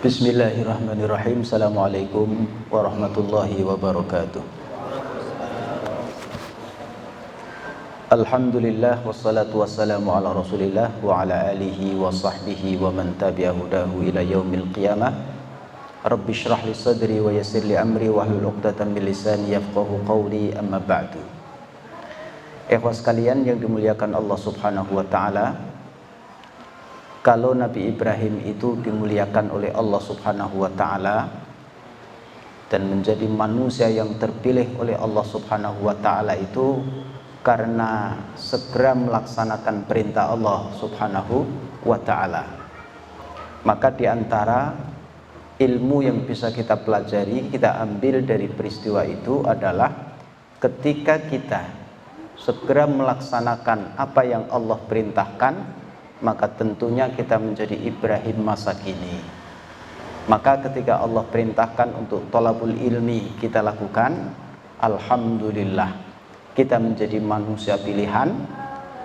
Bismillahirrahmanirrahim. Assalamualaikum warahmatullahi wabarakatuh. Alhamdulillah wassalatu wassalamu ala Rasulillah wa ala alihi wa sahbihi wa man tabi'a hudahu ila yaumil qiyamah. Rabbi shrah li sadri wa yassir li amri wa hlul 'uqdatam min lisani yafqahu qawli, amma ba'du. Ikhwas sekalian yang dimuliakan Allah Subhanahu wa taala, kalau Nabi Ibrahim itu dimuliakan oleh Allah Subhanahu wa taala dan menjadi manusia yang terpilih oleh Allah Subhanahu wa taala itu karena segera melaksanakan perintah Allah Subhanahu wa taala. Maka di antara ilmu yang bisa kita pelajari, kita ambil dari peristiwa itu adalah ketika kita segera melaksanakan apa yang Allah perintahkan, maka tentunya kita menjadi Ibrahim masa kini. Maka ketika Allah perintahkan untuk thalabul ilmi kita lakukan, alhamdulillah kita menjadi manusia pilihan,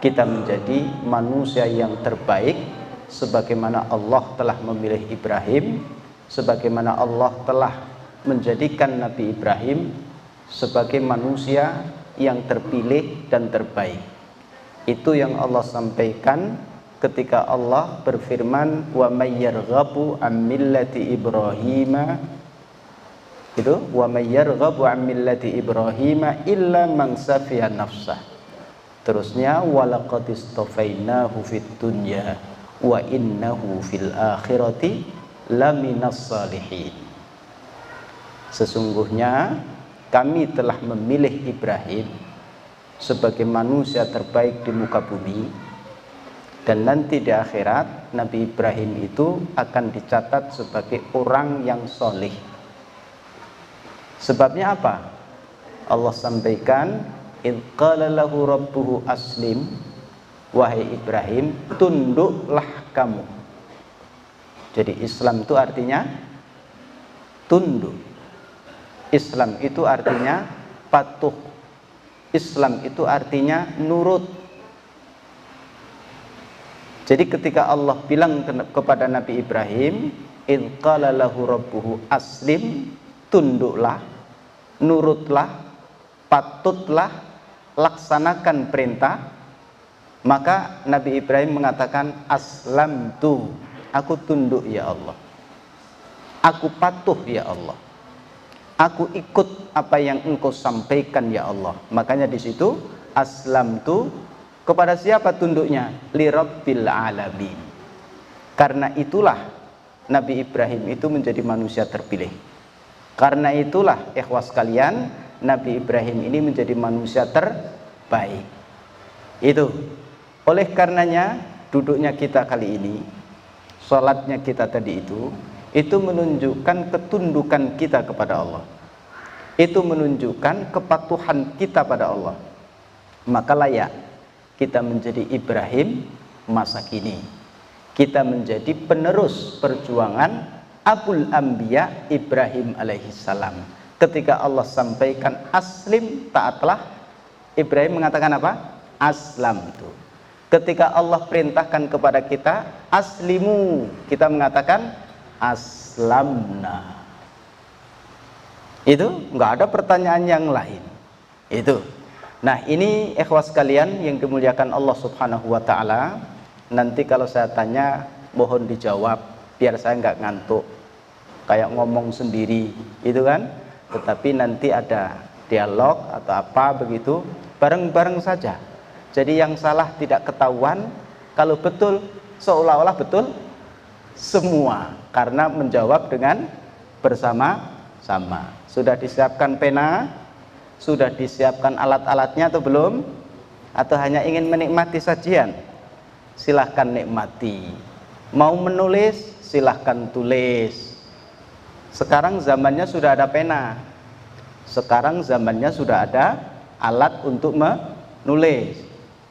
kita menjadi manusia yang terbaik, sebagaimana Allah telah memilih Ibrahim, sebagaimana Allah telah menjadikan Nabi Ibrahim sebagai manusia yang terpilih dan terbaik. Itu yang Allah sampaikan ketika Allah berfirman, wa may yarghabu an millati Ibrahim, itu wa may yarghabu an millati Ibrahim illa man safiya nafsah. Terusnya walaqad istafainahu fid dunya wa innahu fil akhirati laminas salihin. Sesungguhnya kami telah memilih Ibrahim sebagai manusia terbaik di muka bumi, dan nanti di akhirat Nabi Ibrahim itu akan dicatat sebagai orang yang solih. Sebabnya apa? Allah sampaikan, idh qala lahu rabbuhu aslim, wahai Ibrahim, tunduklah kamu. Jadi Islam itu artinya tunduk. Islam itu artinya patuh. Islam itu artinya nurut. Jadi ketika Allah bilang kepada Nabi Ibrahim, idh qala lahu rabbuhu aslim, tunduklah, nurutlah, patutlah, laksanakan perintah, maka Nabi Ibrahim mengatakan, aslamtu, aku tunduk ya Allah, aku patuh ya Allah, aku ikut apa yang engkau sampaikan ya Allah. Makanya di situ aslamtu, kepada siapa tunduknya? Li rabbil alamin. Karena itulah Nabi Ibrahim itu menjadi manusia terpilih. Karena itulah ikhwas kalian, Nabi Ibrahim ini menjadi manusia terbaik. Itu. Oleh karenanya duduknya kita kali ini, salatnya kita tadi itu menunjukkan ketundukan kita kepada Allah. Itu menunjukkan kepatuhan kita pada Allah. Maka layak kita menjadi Ibrahim masa kini. Kita menjadi penerus perjuangan Abul Anbiya Ibrahim alaihissalam. Ketika Allah sampaikan aslim, taatlah, Ibrahim mengatakan apa? Aslamtu. Ketika Allah perintahkan kepada kita aslimu, kita mengatakan aslamna. Itu enggak ada pertanyaan yang lain. Itu. Nah, ini ikhwas kalian yang dimuliakan Allah Subhanahu wa taala. Nanti kalau saya tanya mohon dijawab biar saya nggak ngantuk kayak ngomong sendiri, itu kan? Tetapi nanti ada dialog atau apa begitu, bareng-bareng saja. Jadi yang salah tidak ketahuan, kalau betul seolah-olah betul semua, karena menjawab dengan bersama-sama. Sudah disiapkan pena? Sudah disiapkan alat-alatnya atau belum? Atau hanya ingin menikmati sajian? Silahkan nikmati. Mau menulis? Silahkan tulis. Sekarang zamannya sudah ada pena. Sekarang zamannya sudah ada alat untuk menulis.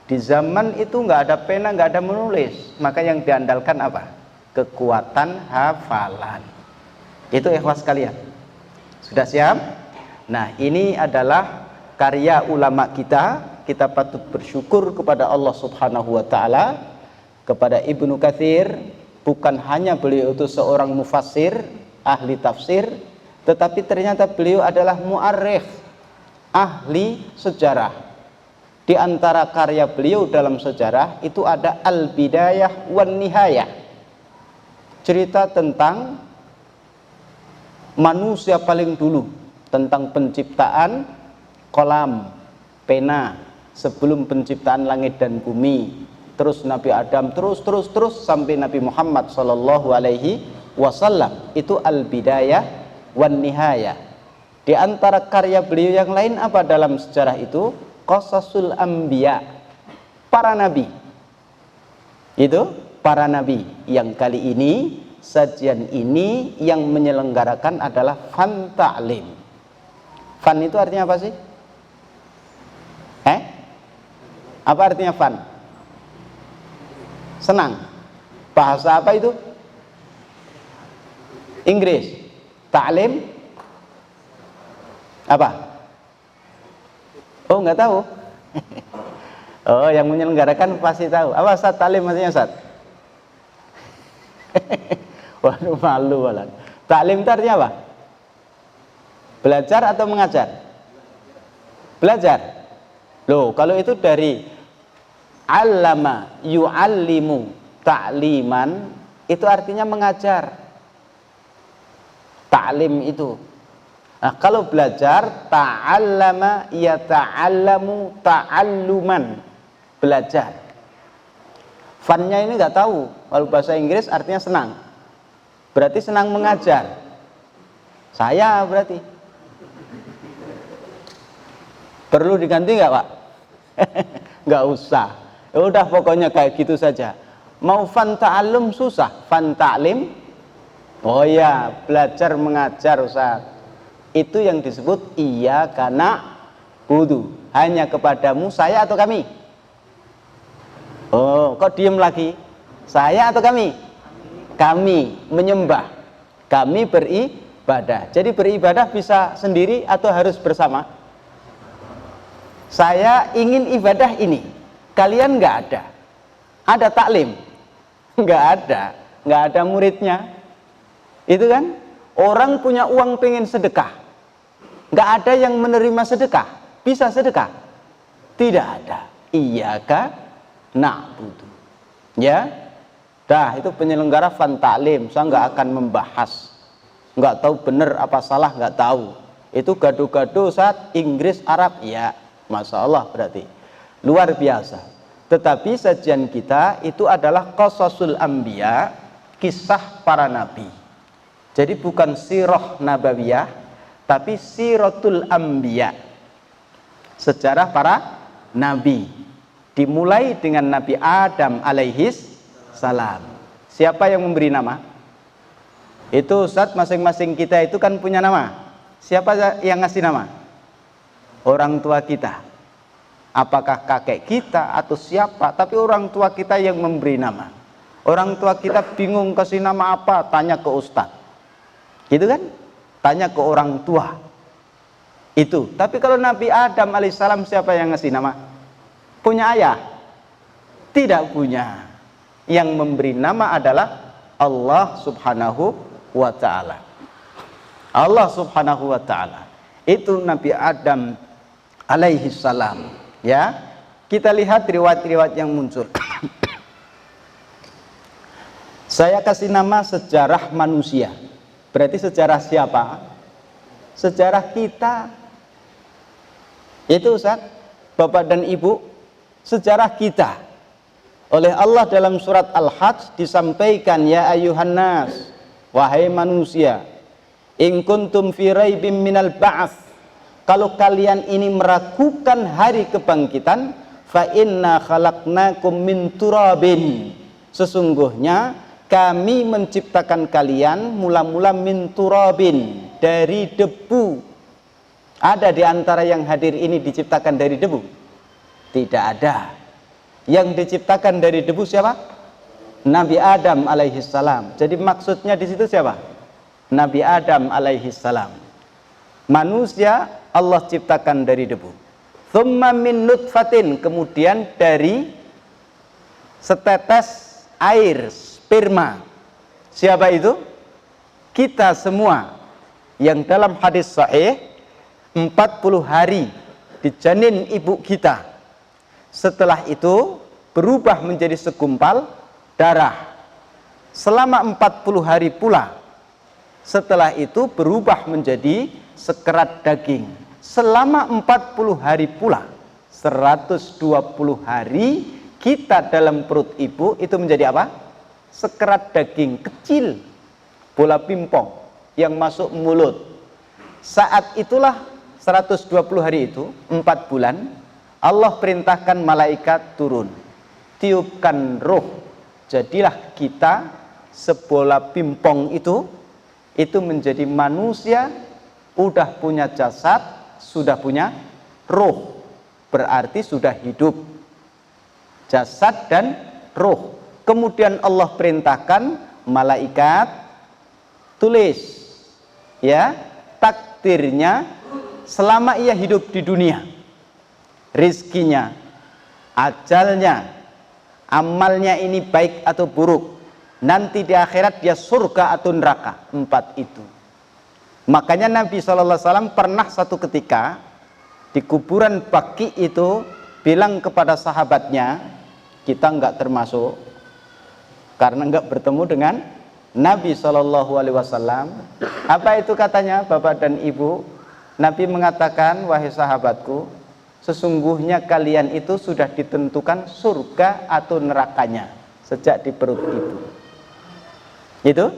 Di zaman itu nggak ada pena, nggak ada menulis. Maka yang diandalkan apa? Kekuatan hafalan. Itu ikhwas kalian. Sudah siap? Nah, ini adalah karya ulama kita. Kita patut bersyukur kepada Allah Subhanahu wa taala, kepada Ibnu Katsir, Bukan hanya beliau itu seorang mufassir, ahli tafsir, tetapi ternyata beliau adalah mu'arrikh, ahli sejarah. Di antara karya beliau dalam sejarah itu ada Al-Bidayah wan Nihayah, cerita tentang manusia paling dulu, tentang penciptaan kolam, pena, sebelum penciptaan langit dan bumi, terus Nabi Adam, terus sampai Nabi Muhammad sallallahu alaihi wasallam. Itu Al-Bidayah wan Nihayah. Di antara karya beliau yang lain apa dalam sejarah itu? Qasasul Anbiya, para nabi. Itu para nabi. Yang kali ini, sajian ini yang menyelenggarakan adalah Fan Ta'lim. Fan itu artinya apa sih? Apa artinya fan? Senang. Bahasa apa itu? Inggris. Ta'lim apa? Oh, nggak tahu. Oh, yang menyelenggarakan pasti tahu. Apa Ustaz ta'lim maksudnya, Ustaz? Waduh, malu malah. Ta'lim itu artinya apa? Belajar atau mengajar? Belajar. Loh, kalau itu dari allama yu'allimu ta'liman, itu artinya mengajar. Ta'lim itu. Nah, kalau belajar, ta'allama yata'allamu ta'alluman, belajar. Fannya ini nggak tahu. Kalau bahasa Inggris artinya senang. Berarti senang mengajar. Saya berarti. Perlu diganti nggak, Pak? Nggak usah. Ya udah, pokoknya kayak gitu saja. Mau fan ta'allum susah, fan ta'lim. Oh ya, belajar mengajar, Ustaz. Itu yang disebut iyyaka na'budu. Hanya kepadamu saya atau kami? Oh, kok diem lagi? Saya atau kami? Kami menyembah. Kami beribadah. Jadi beribadah bisa sendiri atau harus bersama? Saya ingin ibadah ini. Kalian nggak ada. Ada taklim? Nggak ada muridnya. Itu kan? Orang punya uang pengen sedekah. Nggak ada yang menerima sedekah. Bisa sedekah? Tidak ada. Iyyaka na'budu. Ya, dah itu penyelenggara fan ta'lim. Saya nggak akan membahas. Nggak tahu benar apa salah, nggak tahu. Itu gado-gado saat Inggris Arab, ya, masya Allah berarti luar biasa. Tetapi sajian kita itu adalah qasasul anbiya, kisah para nabi. Jadi bukan sirah nabawiyah, tapi siratul anbiya, sejarah para nabi. Dimulai dengan Nabi Adam alaihis salam. Siapa yang memberi nama? Itu Ustaz, masing-masing kita itu kan punya nama. Siapa yang ngasih nama? Orang tua kita. Apakah kakek kita atau siapa? Tapi orang tua kita yang memberi nama. Orang tua kita bingung kasih nama apa, tanya ke Ustaz. Gitu kan? Tanya ke orang tua. Itu. Tapi kalau Nabi Adam alaihissalam, siapa yang ngasih nama? Punya ayah? Tidak punya. Yang memberi nama adalah Allah subhanahu wa ta'ala. Allah subhanahu wa ta'ala. Itu Nabi Adam alaihissalam. Ya, kita lihat riwayat-riwayat yang muncul. Saya kasih nama sejarah manusia. Berarti sejarah siapa? Sejarah kita. Itu Ustaz, Bapak dan Ibu, sejarah kita. Oleh Allah dalam surat Al-Hajj disampaikan, ya ayuhan nas, wahai manusia, in kuntum fi raibim minal ba'ats, kalau kalian ini meragukan hari kebangkitan, fa inna khalaqnakum min turabin, sesungguhnya kami menciptakan kalian mula-mula min turabin, dari debu. Ada di antara yang hadir ini diciptakan dari debu? Tidak ada. Yang diciptakan dari debu siapa? Nabi Adam alaihissalam. Jadi maksudnya di situ siapa? Nabi Adam alaihissalam. Manusia Allah ciptakan dari debu. Thumma min nutfatin, kemudian dari setetes air sperma Siapa itu? Kita semua yang dalam hadis sahih 40 hari di janin ibu kita. Setelah itu berubah menjadi segumpal darah. Selama 40 hari pula. Setelah itu berubah menjadi sekerat daging. Selama 40 hari pula, 120 hari kita dalam perut ibu itu menjadi apa? Sekerat daging kecil, bola pimpong yang masuk mulut. Saat itulah 120 hari itu, 4 bulan, Allah perintahkan malaikat turun, tiupkan roh, jadilah kita sebola pimpong itu menjadi manusia, udah punya jasad, sudah punya roh, berarti sudah hidup, jasad dan roh. Kemudian Allah perintahkan malaikat tulis, ya, takdirnya selama ia hidup di dunia, rizkinya, ajalnya, amalnya ini baik atau buruk, nanti di akhirat dia surga atau neraka. 4 itu. Makanya Nabi SAW pernah satu ketika di kuburan Baqi itu bilang kepada sahabatnya, kita enggak termasuk karena enggak bertemu dengan Nabi SAW. Apa itu katanya Bapak dan Ibu? Nabi mengatakan, wahai sahabatku, sesungguhnya kalian itu sudah ditentukan surga atau nerakanya sejak di perut ibu. Itu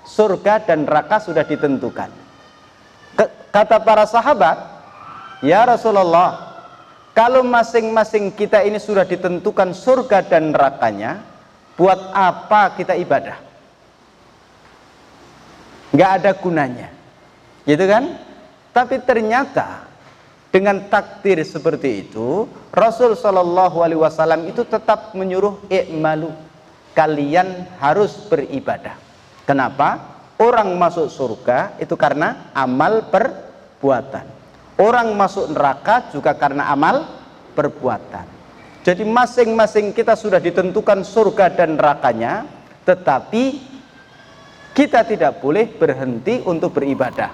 surga dan neraka sudah ditentukan. Kata para sahabat, ya Rasulullah, kalau masing-masing kita ini sudah ditentukan surga dan nerakanya, buat apa kita ibadah? Nggak ada gunanya, gitu kan? Tapi ternyata dengan takdir seperti itu, Rasul Shallallahu Alaihi Wasallam itu tetap menyuruh i'malu, kalian harus beribadah. Kenapa? Orang masuk surga itu karena amal perbuatan. Orang masuk neraka juga karena amal perbuatan. Jadi masing-masing kita sudah ditentukan surga dan nerakanya, tetapi kita tidak boleh berhenti untuk beribadah.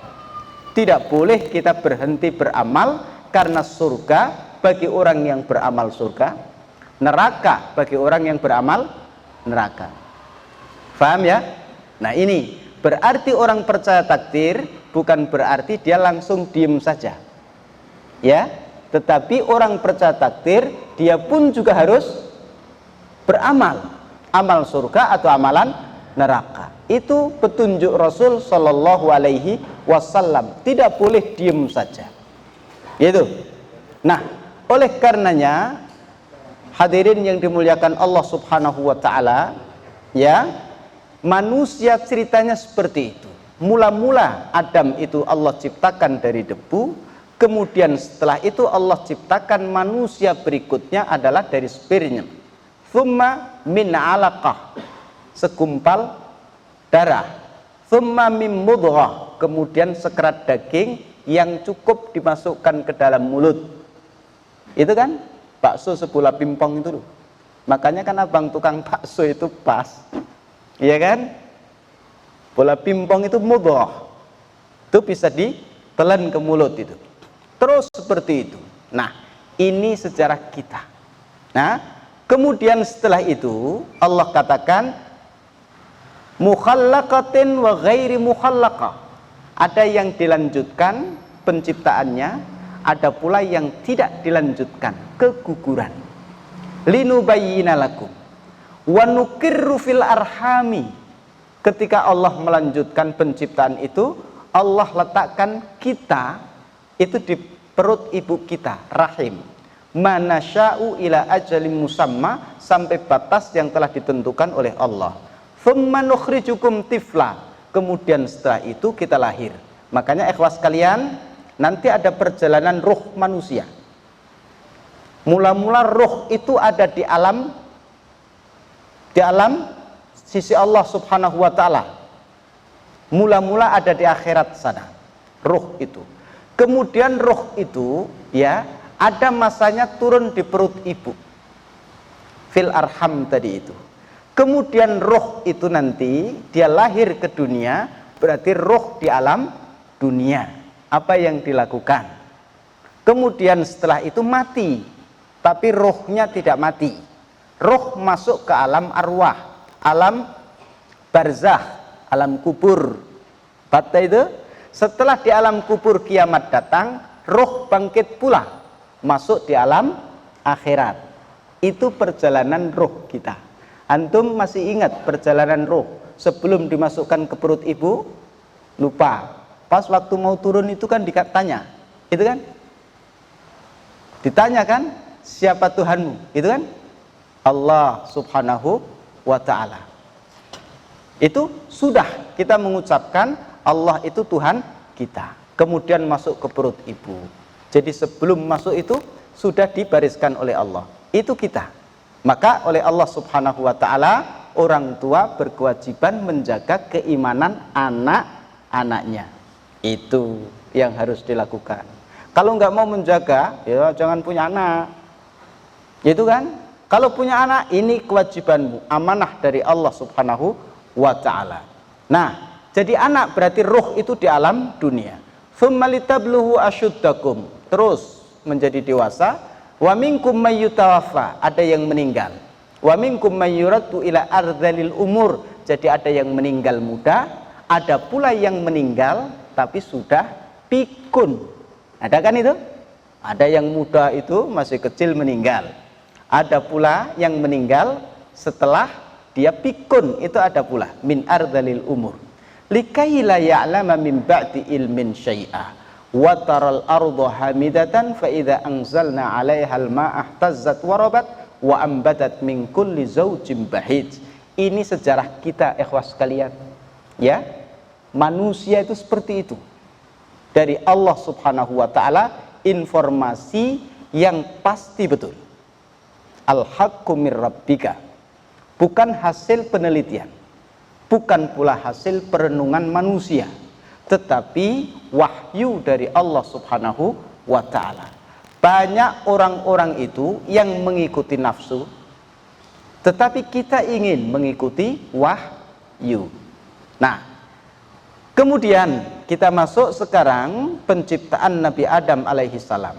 Tidak boleh kita berhenti beramal, karena surga bagi orang yang beramal surga, neraka bagi orang yang beramal neraka. Faham ya? Nah ini berarti orang percaya takdir bukan berarti dia langsung diem saja, ya. Tetapi orang percaya takdir dia pun juga harus beramal, amal surga atau amalan neraka. Itu petunjuk Rasul Shallallahu Alaihi Wasallam. Tidak boleh diem saja. Itu. Nah, oleh karenanya hadirin yang dimuliakan Allah Subhanahu Wa Taala, ya, manusia ceritanya seperti itu. Mula-mula Adam itu Allah ciptakan dari debu. Kemudian setelah itu Allah ciptakan manusia berikutnya adalah dari sperma. Thumma min alaqah, segumpal darah. Thumma min mudghah, kemudian sekerat daging yang cukup dimasukkan ke dalam mulut. Itu kan bakso sebola pimpong itu loh. Makanya kan abang tukang bakso itu pas, iya kan? Bola pimpong itu mudghah, itu bisa ditelan ke mulut itu. Terus seperti itu. Nah, ini sejarah kita. Nah, kemudian setelah itu Allah katakan mukhallaqatin wa ghairi mukhallaqah. Ada yang dilanjutkan penciptaannya, ada pula yang tidak dilanjutkan, keguguran. Linubayyina lakum wa nukirru fil arhami. Ketika Allah melanjutkan penciptaan itu, Allah letakkan kita itu di perut ibu kita, rahim, manasya'u ila ajalim musamma, sampai batas yang telah ditentukan oleh Allah. Thumma nukhrijukum tifla, kemudian setelah itu kita lahir. Makanya ikhwas kalian, nanti ada perjalanan ruh manusia. Mula-mula ruh itu ada di alam sisi Allah Subhanahu Wa Taala. Mula-mula ada di akhirat sana, ruh itu. Kemudian roh itu, ya, ada masanya turun di perut ibu, fil arham tadi itu. Kemudian roh itu nanti dia lahir ke dunia, berarti roh di alam dunia. Apa yang dilakukan? Kemudian setelah itu mati, tapi rohnya tidak mati. Roh masuk ke alam arwah, alam barzakh, alam kubur. Batta itu setelah di alam kubur kiamat datang, roh bangkit pula masuk di alam akhirat. Itu perjalanan roh kita. Antum masih ingat perjalanan roh sebelum dimasukkan ke perut ibu? Lupa. Pas waktu mau turun itu kan ditanya, itu kan? Ditanya kan, siapa Tuhanmu? Itu kan? Allah subhanahu wa ta'ala. Itu sudah kita mengucapkan Allah itu Tuhan kita. Kemudian masuk ke perut ibu. Jadi sebelum masuk itu sudah dibariskan oleh Allah. Itu kita. Maka oleh Allah subhanahu wa ta'ala, orang tua berkewajiban menjaga keimanan anak-anaknya. Itu yang harus dilakukan. Kalau nggak mau menjaga, ya jangan punya anak. Itu kan? Kalau punya anak, ini kewajibanmu, amanah dari Allah subhanahu wa ta'ala. Nah, jadi anak berarti roh itu di alam dunia. Tsumma litabluhu asyuddakum. Terus menjadi dewasa. Wa minkum may yutawaffa, ada yang meninggal. Wa minkum may yuraddu ila ardhilil umur, jadi ada yang meninggal muda, ada pula yang meninggal tapi sudah pikun. Ada kan itu? Ada yang muda itu masih kecil meninggal. Ada pula yang meninggal setelah dia pikun, itu ada pula min ardhilil umur. Likai la ya'lama min ba'di ilmin syai'a. Wa taral arda hamidatan fa idza anzalna 'alaiha al-ma'a ihtazzat wa rabat wa ambatat min kulli zawjin bahij. Ini sejarah kita ikhwas sekalian. Ya. Manusia itu seperti itu. Dari Allah Subhanahu wa taala informasi yang pasti betul. Al-haqqu mir rabbika. Bukan hasil penelitian. Bukan pula hasil perenungan manusia, tetapi wahyu dari Allah subhanahu wa ta'ala. Banyak orang-orang itu yang mengikuti nafsu, tetapi kita ingin mengikuti wahyu. Nah, kemudian kita masuk sekarang penciptaan Nabi Adam alaihi salam.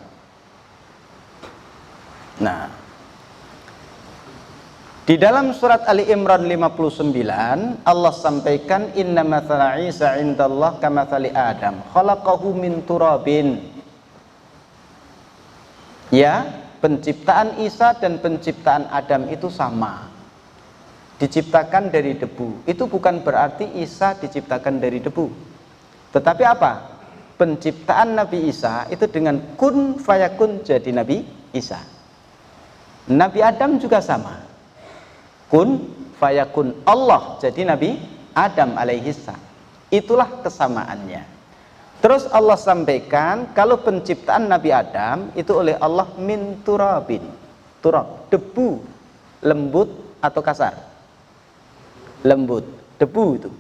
Nah, di dalam surat Ali Imran 59 Allah sampaikan inna mathala Isa indallah kamathali Adam khalaqahu min turabin. Ya, penciptaan Isa dan penciptaan Adam itu sama. Diciptakan dari debu. Itu bukan berarti Isa diciptakan dari debu. Tetapi apa? Penciptaan Nabi Isa itu dengan kun fayakun jadi Nabi Isa. Nabi Adam juga sama. Kun fayakun Allah jadi Nabi Adam alaihissalam. Itulah kesamaannya. Terus Allah sampaikan kalau penciptaan Nabi Adam itu oleh Allah min turabin. Turab, debu, lembut atau kasar? Lembut, debu itu.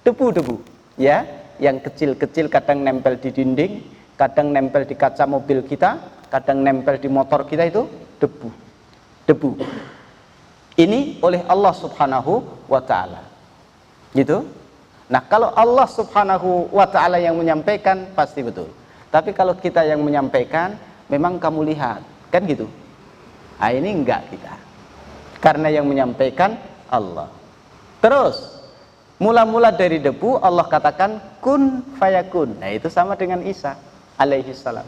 Debu-debu, ya, yang kecil-kecil kadang nempel di dinding, kadang nempel di kaca mobil kita, kadang nempel di motor kita, itu debu. Debu. Ini oleh Allah subhanahu wa ta'ala. Gitu. Nah, kalau Allah subhanahu wa ta'ala yang menyampaikan, pasti betul. Tapi kalau kita yang menyampaikan, memang kamu lihat. Kan gitu. Nah, ini enggak kita. Karena yang menyampaikan Allah. Terus, mula-mula dari debu, Allah katakan, kun fayakun. Nah, itu sama dengan Isa alaihi salam.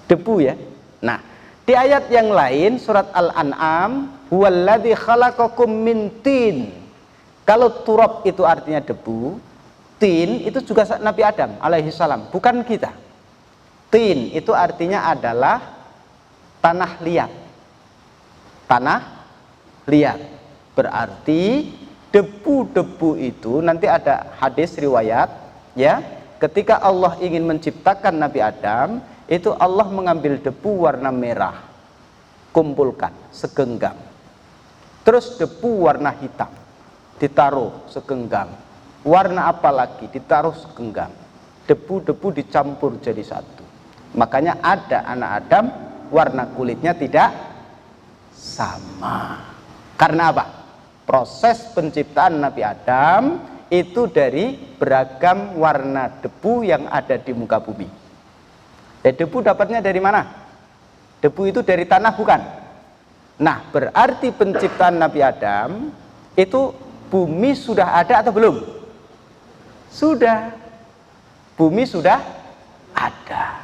Debu ya. Nah, di ayat yang lain surat Al-An'am, huwallazi khalaqakum min tin. Kalau turab itu artinya debu, tin itu juga Nabi Adam alaihi salam, bukan kita. Tin itu artinya adalah tanah liat. Tanah liat. Berarti debu-debu itu nanti ada hadis riwayat, ya, ketika Allah ingin menciptakan Nabi Adam, itu Allah mengambil debu warna merah, kumpulkan segenggam. Terus debu warna hitam ditaruh segenggam. Warna apa lagi ditaruh segenggam. Debu-debu dicampur jadi satu. Makanya ada anak Adam warna kulitnya tidak sama. Karena apa? Proses penciptaan Nabi Adam itu dari beragam warna debu yang ada di muka bumi. Debu dapatnya dari mana? Debu itu dari tanah bukan? Nah, berarti penciptaan Nabi Adam itu bumi sudah ada atau belum? Sudah. Bumi sudah ada.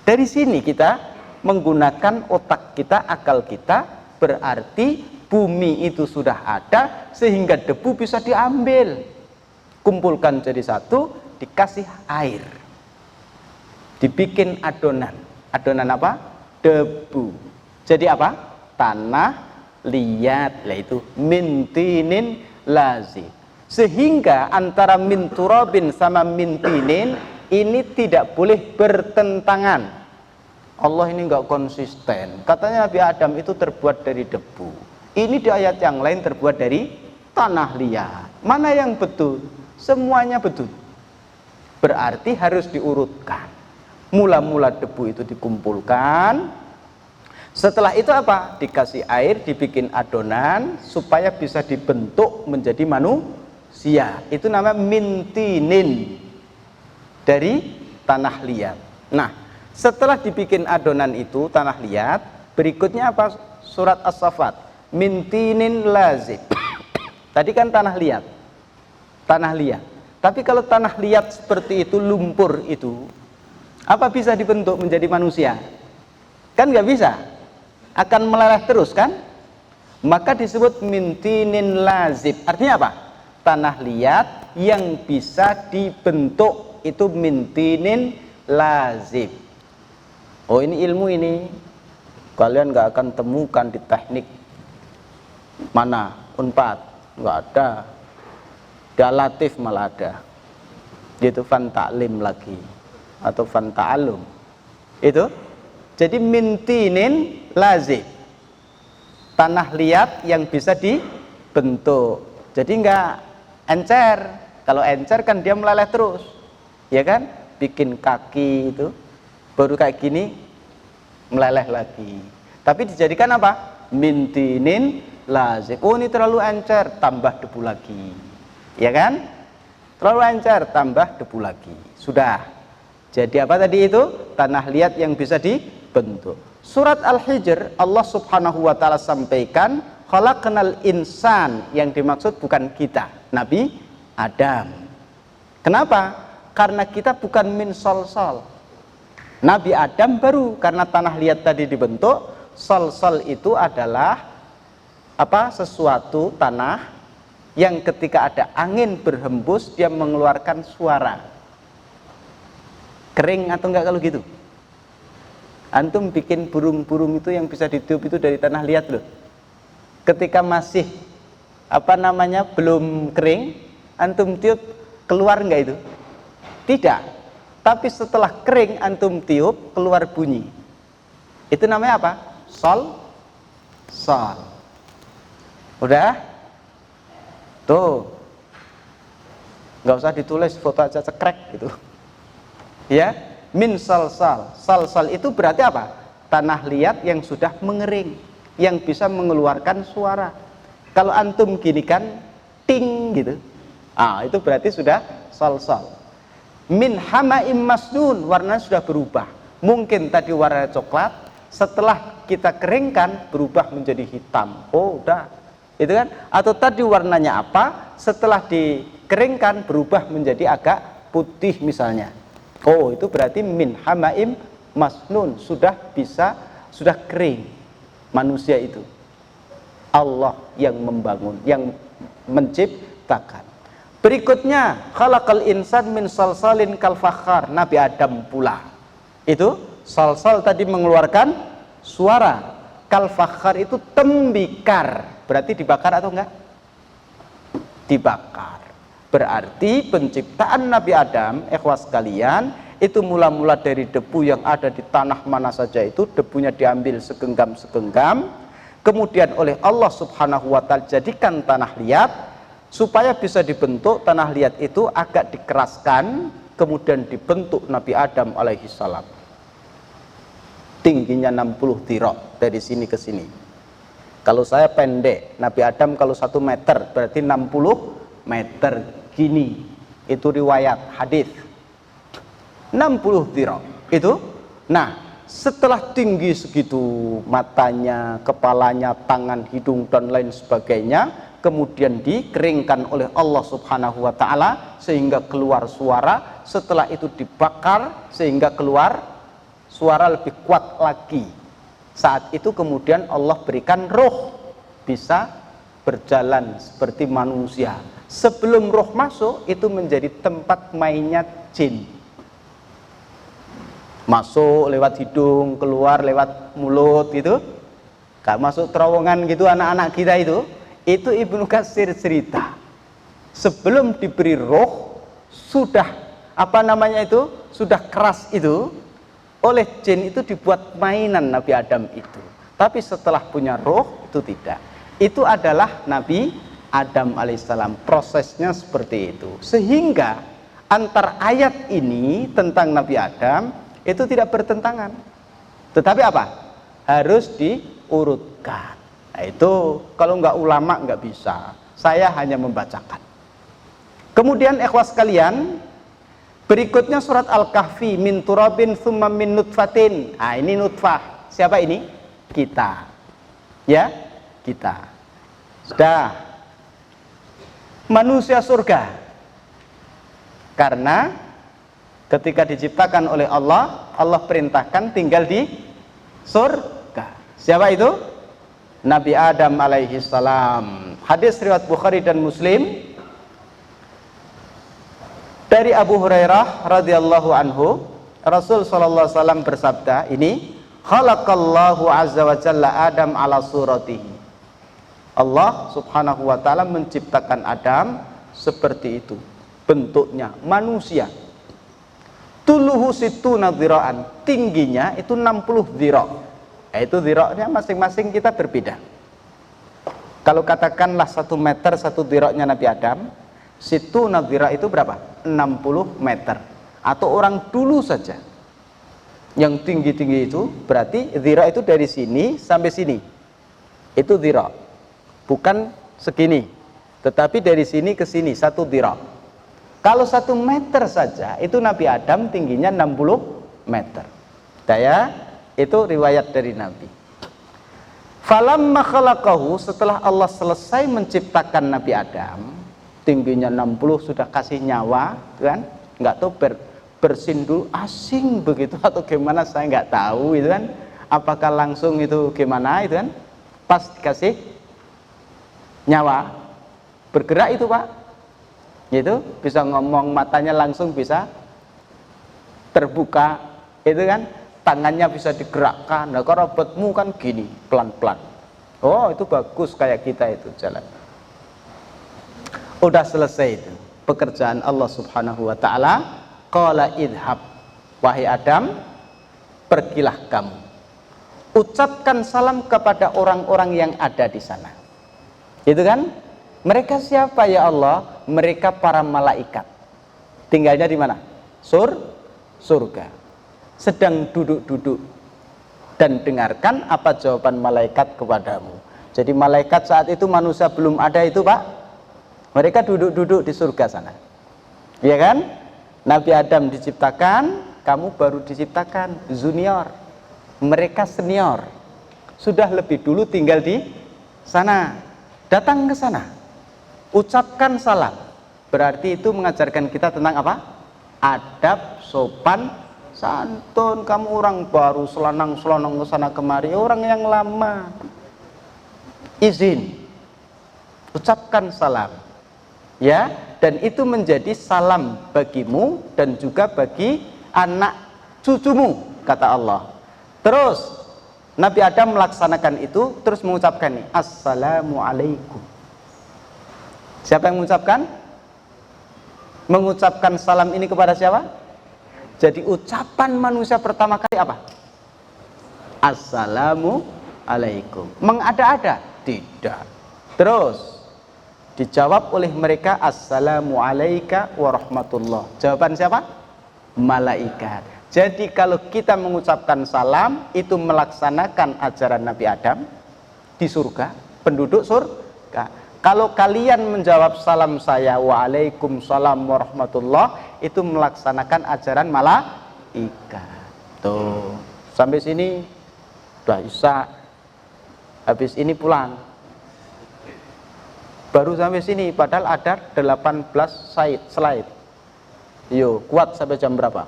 Dari sini kita menggunakan otak kita, akal kita, berarti bumi itu sudah ada sehingga debu bisa diambil. Kumpulkan jadi satu, dikasih air. Dibikin adonan. Adonan apa? Debu. Jadi apa? Tanah liat, yaitu mintinin lazib. Sehingga antara min turabin sama mintinin ini tidak boleh bertentangan. Allah ini enggak konsisten. Katanya Nabi Adam itu terbuat dari debu. Ini di ayat yang lain terbuat dari tanah liat. Mana yang betul? Semuanya betul. Berarti harus diurutkan. Mula-mula debu itu dikumpulkan. Setelah itu apa? Dikasih air, dibikin adonan supaya bisa dibentuk menjadi manusia. Itu namanya mintinin dari tanah liat. Nah, setelah dibikin adonan itu tanah liat, berikutnya apa? Surat As-Saffat. Mintinin lazib. Tadi kan tanah liat. Tanah liat. Tapi kalau tanah liat seperti itu, lumpur itu, apa bisa dibentuk menjadi manusia? Kan nggak bisa. Akan meleleh terus kan? Maka disebut mintinin lazib. Artinya apa? Tanah liat yang bisa dibentuk, itu mintinin lazib. Oh, ini ilmu ini. Kalian nggak akan temukan di teknik mana? Unpad nggak ada. Dalatif malah ada. Itu fan ta'lim lagi atau fan ta'alum. Itu. Jadi mintinin lazib. Tanah liat yang bisa dibentuk. Jadi enggak encer. Kalau encer kan dia meleleh terus. Ya kan? Bikin kaki itu baru kayak gini meleleh lagi. Tapi dijadikan apa? Mintinin lazib. Oh, ini terlalu encer, tambah debu lagi. Ya kan? Terlalu encer, tambah debu lagi. Sudah. Jadi apa tadi itu? Tanah liat yang bisa dibentuk. Surat Al-Hijr Allah subhanahu wa ta'ala sampaikan khalaqnal insan, yang dimaksud bukan kita, Nabi Adam. Kenapa? Karena kita bukan min solsol. Nabi Adam baru, karena tanah liat tadi dibentuk. Solsol itu adalah apa? Sesuatu tanah yang ketika ada angin berhembus dia mengeluarkan suara. Kering atau enggak kalau gitu? Antum bikin burung-burung itu yang bisa ditiup itu dari tanah liat loh. Ketika masih apa namanya belum kering, antum tiup, keluar enggak itu? Tidak. Tapi setelah kering antum tiup, keluar bunyi. Itu namanya apa? Sol. Sol. Udah? Tuh. Enggak usah ditulis, foto aja cekrek gitu. Ya, min salsal. Salsal itu berarti apa? Tanah liat yang sudah mengering, yang bisa mengeluarkan suara. Kalau antum gini kan ting gitu. Ah, itu berarti sudah salsal. Min hamaim masnun, warnanya sudah berubah. Mungkin tadi warna coklat, setelah kita keringkan berubah menjadi hitam. Oh, udah. Itu kan? Atau tadi warnanya apa? Setelah dikeringkan berubah menjadi agak putih misalnya. Oh, itu berarti min hamaim masnun, sudah kering manusia itu. Allah yang membangun, yang menciptakan. Berikutnya, khalaqal insan min salsalin kal fakhar, Nabi Adam pula. Itu salsal tadi mengeluarkan suara. Kal fakhar itu tembikar. Berarti dibakar atau enggak? Dibakar. Berarti penciptaan Nabi Adam, ikhwas sekalian, itu mula-mula dari debu yang ada di tanah mana saja itu, debunya diambil segenggam-segenggam, kemudian oleh Allah subhanahu wa ta'ala jadikan tanah liat, supaya bisa dibentuk. Tanah liat itu agak dikeraskan, kemudian dibentuk Nabi Adam alaihi salam. Tingginya 60 dirok dari sini ke sini. Kalau saya pendek, Nabi Adam kalau 1 meter berarti 60 meter gini. Itu riwayat hadis. 60 dhira. Itu. Nah, setelah tinggi segitu matanya, kepalanya, tangan, hidung dan lain sebagainya, kemudian dikeringkan oleh Allah Subhanahu wa taala sehingga keluar suara, setelah itu dibakar sehingga keluar suara lebih kuat lagi. Saat itu kemudian Allah berikan roh, bisa berjalan seperti manusia. Sebelum roh masuk itu menjadi tempat mainnya jin. Masuk lewat hidung, keluar lewat mulut gitu. Gak masuk terowongan gitu anak-anak kita itu Ibnu Katsir cerita. Sebelum diberi roh sudah sudah keras itu, oleh jin itu dibuat mainan Nabi Adam itu. Tapi setelah punya roh itu tidak. Itu adalah Nabi Adam alaihissalam. Prosesnya seperti itu. Sehingga antar ayat ini tentang Nabi Adam itu tidak bertentangan. Tetapi apa? Harus diurutkan. Nah, itu kalau nggak ulama nggak bisa. Saya hanya membacakan. Kemudian ikhwas sekalian, berikutnya surat Al-Kahfi, min turabin tsumma min nutfatin. Nah, ini nutfah. Siapa ini? Kita. Ya, kita. Sudah. Manusia surga. Karena ketika diciptakan oleh Allah, Allah perintahkan tinggal di surga. Siapa itu? Nabi Adam alaihi salam. Hadis riwayat Bukhari dan Muslim dari Abu Hurairah radhiyallahu anhu, Rasul sallallahu alaihi wasallam bersabda, ini khalaqallahu azza wa jalla Adam ala suratihi. Allah subhanahu wa ta'ala menciptakan Adam seperti itu bentuknya, manusia. Tuluhu situna dhira'an, tingginya itu 60 dhira'. Itu dhira'nya masing-masing kita berbeda. Kalau katakanlah 1 meter 1 dhira'nya Nabi Adam, situna dhira' itu berapa? 60 meter. Atau orang dulu saja yang tinggi-tinggi itu berarti dhira' itu dari sini sampai sini. Itu dhira'. Bukan segini, tetapi dari sini ke sini 1 dhira'. Kalau 1 meter saja itu Nabi Adam tingginya 60 meter. Daya itu riwayat dari Nabi. Falamma khalaqahu, setelah Allah selesai menciptakan Nabi Adam, tingginya 60 sudah kasih nyawa, kan? Nggak tahu bersindu asing begitu atau gimana, saya nggak tahu itu kan. Apakah langsung itu gimana itu kan? Pas dikasih nyawa bergerak itu Pak. Itu bisa ngomong, matanya langsung bisa terbuka, itu kan, tangannya bisa digerakkan. Nah, kalau robotmu kan gini, pelan-pelan. Oh, itu bagus kayak kita itu jalan. Udah selesai itu pekerjaan Allah Subhanahu wa taala. Qala idhab, wahai Adam, pergilah kamu. Ucapkan salam kepada orang-orang yang ada di sana. Itu kan? Mereka siapa ya Allah? Mereka para malaikat. Tinggalnya di mana? Surga. Sedang duduk-duduk dan dengarkan apa jawaban malaikat kepadamu. Jadi malaikat saat itu manusia belum ada itu Pak. Mereka duduk-duduk di surga sana. Iya kan? Nabi Adam diciptakan, kamu baru diciptakan, junior. Mereka senior. Sudah lebih dulu tinggal di sana. Datang ke sana. Ucapkan salam. Berarti itu mengajarkan kita tentang apa? Adab, sopan, santun. Kamu orang baru selanang-selanang ke sana kemari, orang yang lama. Izin. Ucapkan salam. Ya, dan itu menjadi salam bagimu dan juga bagi anak cucumu, kata Allah. Terus Nabi Adam melaksanakan itu, terus mengucapkan nih, Assalamualaikum. Siapa yang mengucapkan? Mengucapkan salam ini kepada siapa? Jadi ucapan manusia pertama kali apa? Assalamualaikum. Mengada-ada? Tidak. Terus dijawab oleh mereka, Assalamualaikum warahmatullah. Jawaban siapa? Malaikat. Jadi kalau kita mengucapkan salam, itu melaksanakan ajaran Nabi Adam. di surga, penduduk surga. Kalau kalian menjawab salam saya, waalaikumsalam warahmatullah, itu melaksanakan ajaran malaikat. Tuh, sampai sini udah Isya, habis ini pulang. Baru sampai sini, padahal ada 18 slide. Yo, kuat sampai jam berapa?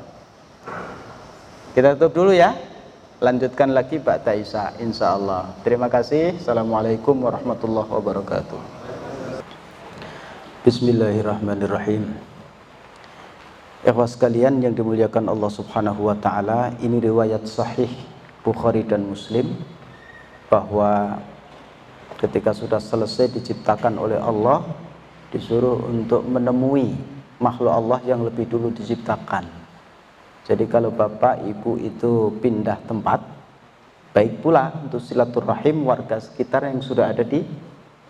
Kita tutup dulu ya. Lanjutkan lagi ba'da Isya insyaallah. Terima kasih. Assalamualaikum warahmatullahi wabarakatuh. Bismillahirrahmanirrahim. Ikhwas sekalian yang dimuliakan Allah Subhanahu wa taala, ini riwayat sahih Bukhari dan Muslim bahwa ketika sudah selesai diciptakan oleh Allah, disuruh untuk menemui makhluk Allah yang lebih dulu diciptakan. Jadi kalau bapak ibu itu pindah tempat, baik pula untuk silaturahim warga sekitar yang sudah ada di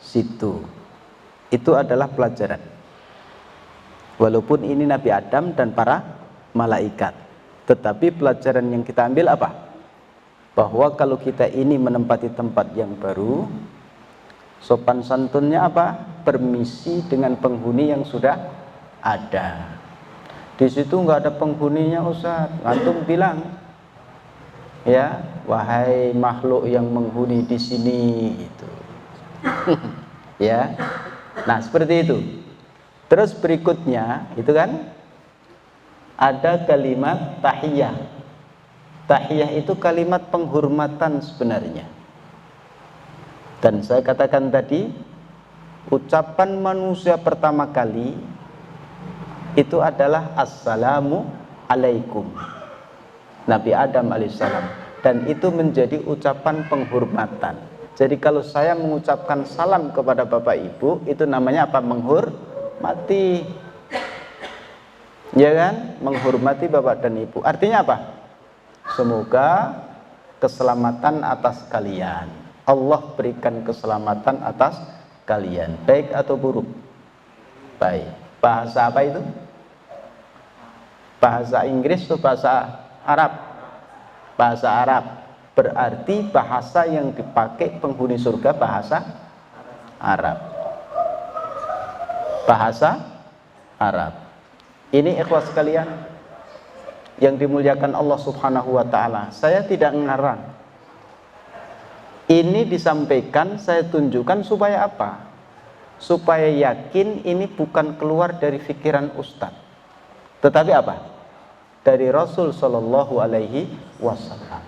situ. Itu adalah pelajaran. Walaupun ini Nabi Adam dan para malaikat, tetapi pelajaran yang kita ambil apa? Bahwa kalau kita ini menempati tempat yang baru, sopan santunnya apa? Permisi dengan penghuni yang sudah ada. Di situ nggak ada penghuninya Ustaz, antum bilang, ya, wahai makhluk yang menghuni di sini, itu, ya. Nah seperti itu. Terus berikutnya itu kan ada kalimat tahiyah. Tahiyah itu kalimat penghormatan sebenarnya. Dan saya katakan tadi, ucapan manusia pertama kali itu adalah assalamu alaikum, Nabi Adam alaihissalam, dan itu menjadi ucapan penghormatan. Jadi kalau saya mengucapkan salam kepada bapak ibu, itu namanya apa? Menghormati, ya kan? Menghormati bapak dan ibu. Artinya apa? Semoga keselamatan atas kalian, Allah berikan keselamatan atas kalian, baik atau buruk. Baik. Bahasa apa itu? Bahasa Inggris atau bahasa Arab? Bahasa Arab. Berarti bahasa yang dipakai penghuni surga bahasa Arab. Bahasa Arab. Ini ikhwas sekalian yang dimuliakan Allah Subhanahu wa taala. Saya tidak ngarang. Ini disampaikan, saya tunjukkan supaya apa? Supaya yakin ini bukan keluar dari pikiran ustaz, tetapi apa? Dari Rasul Shallallahu Alaihi Wasallam.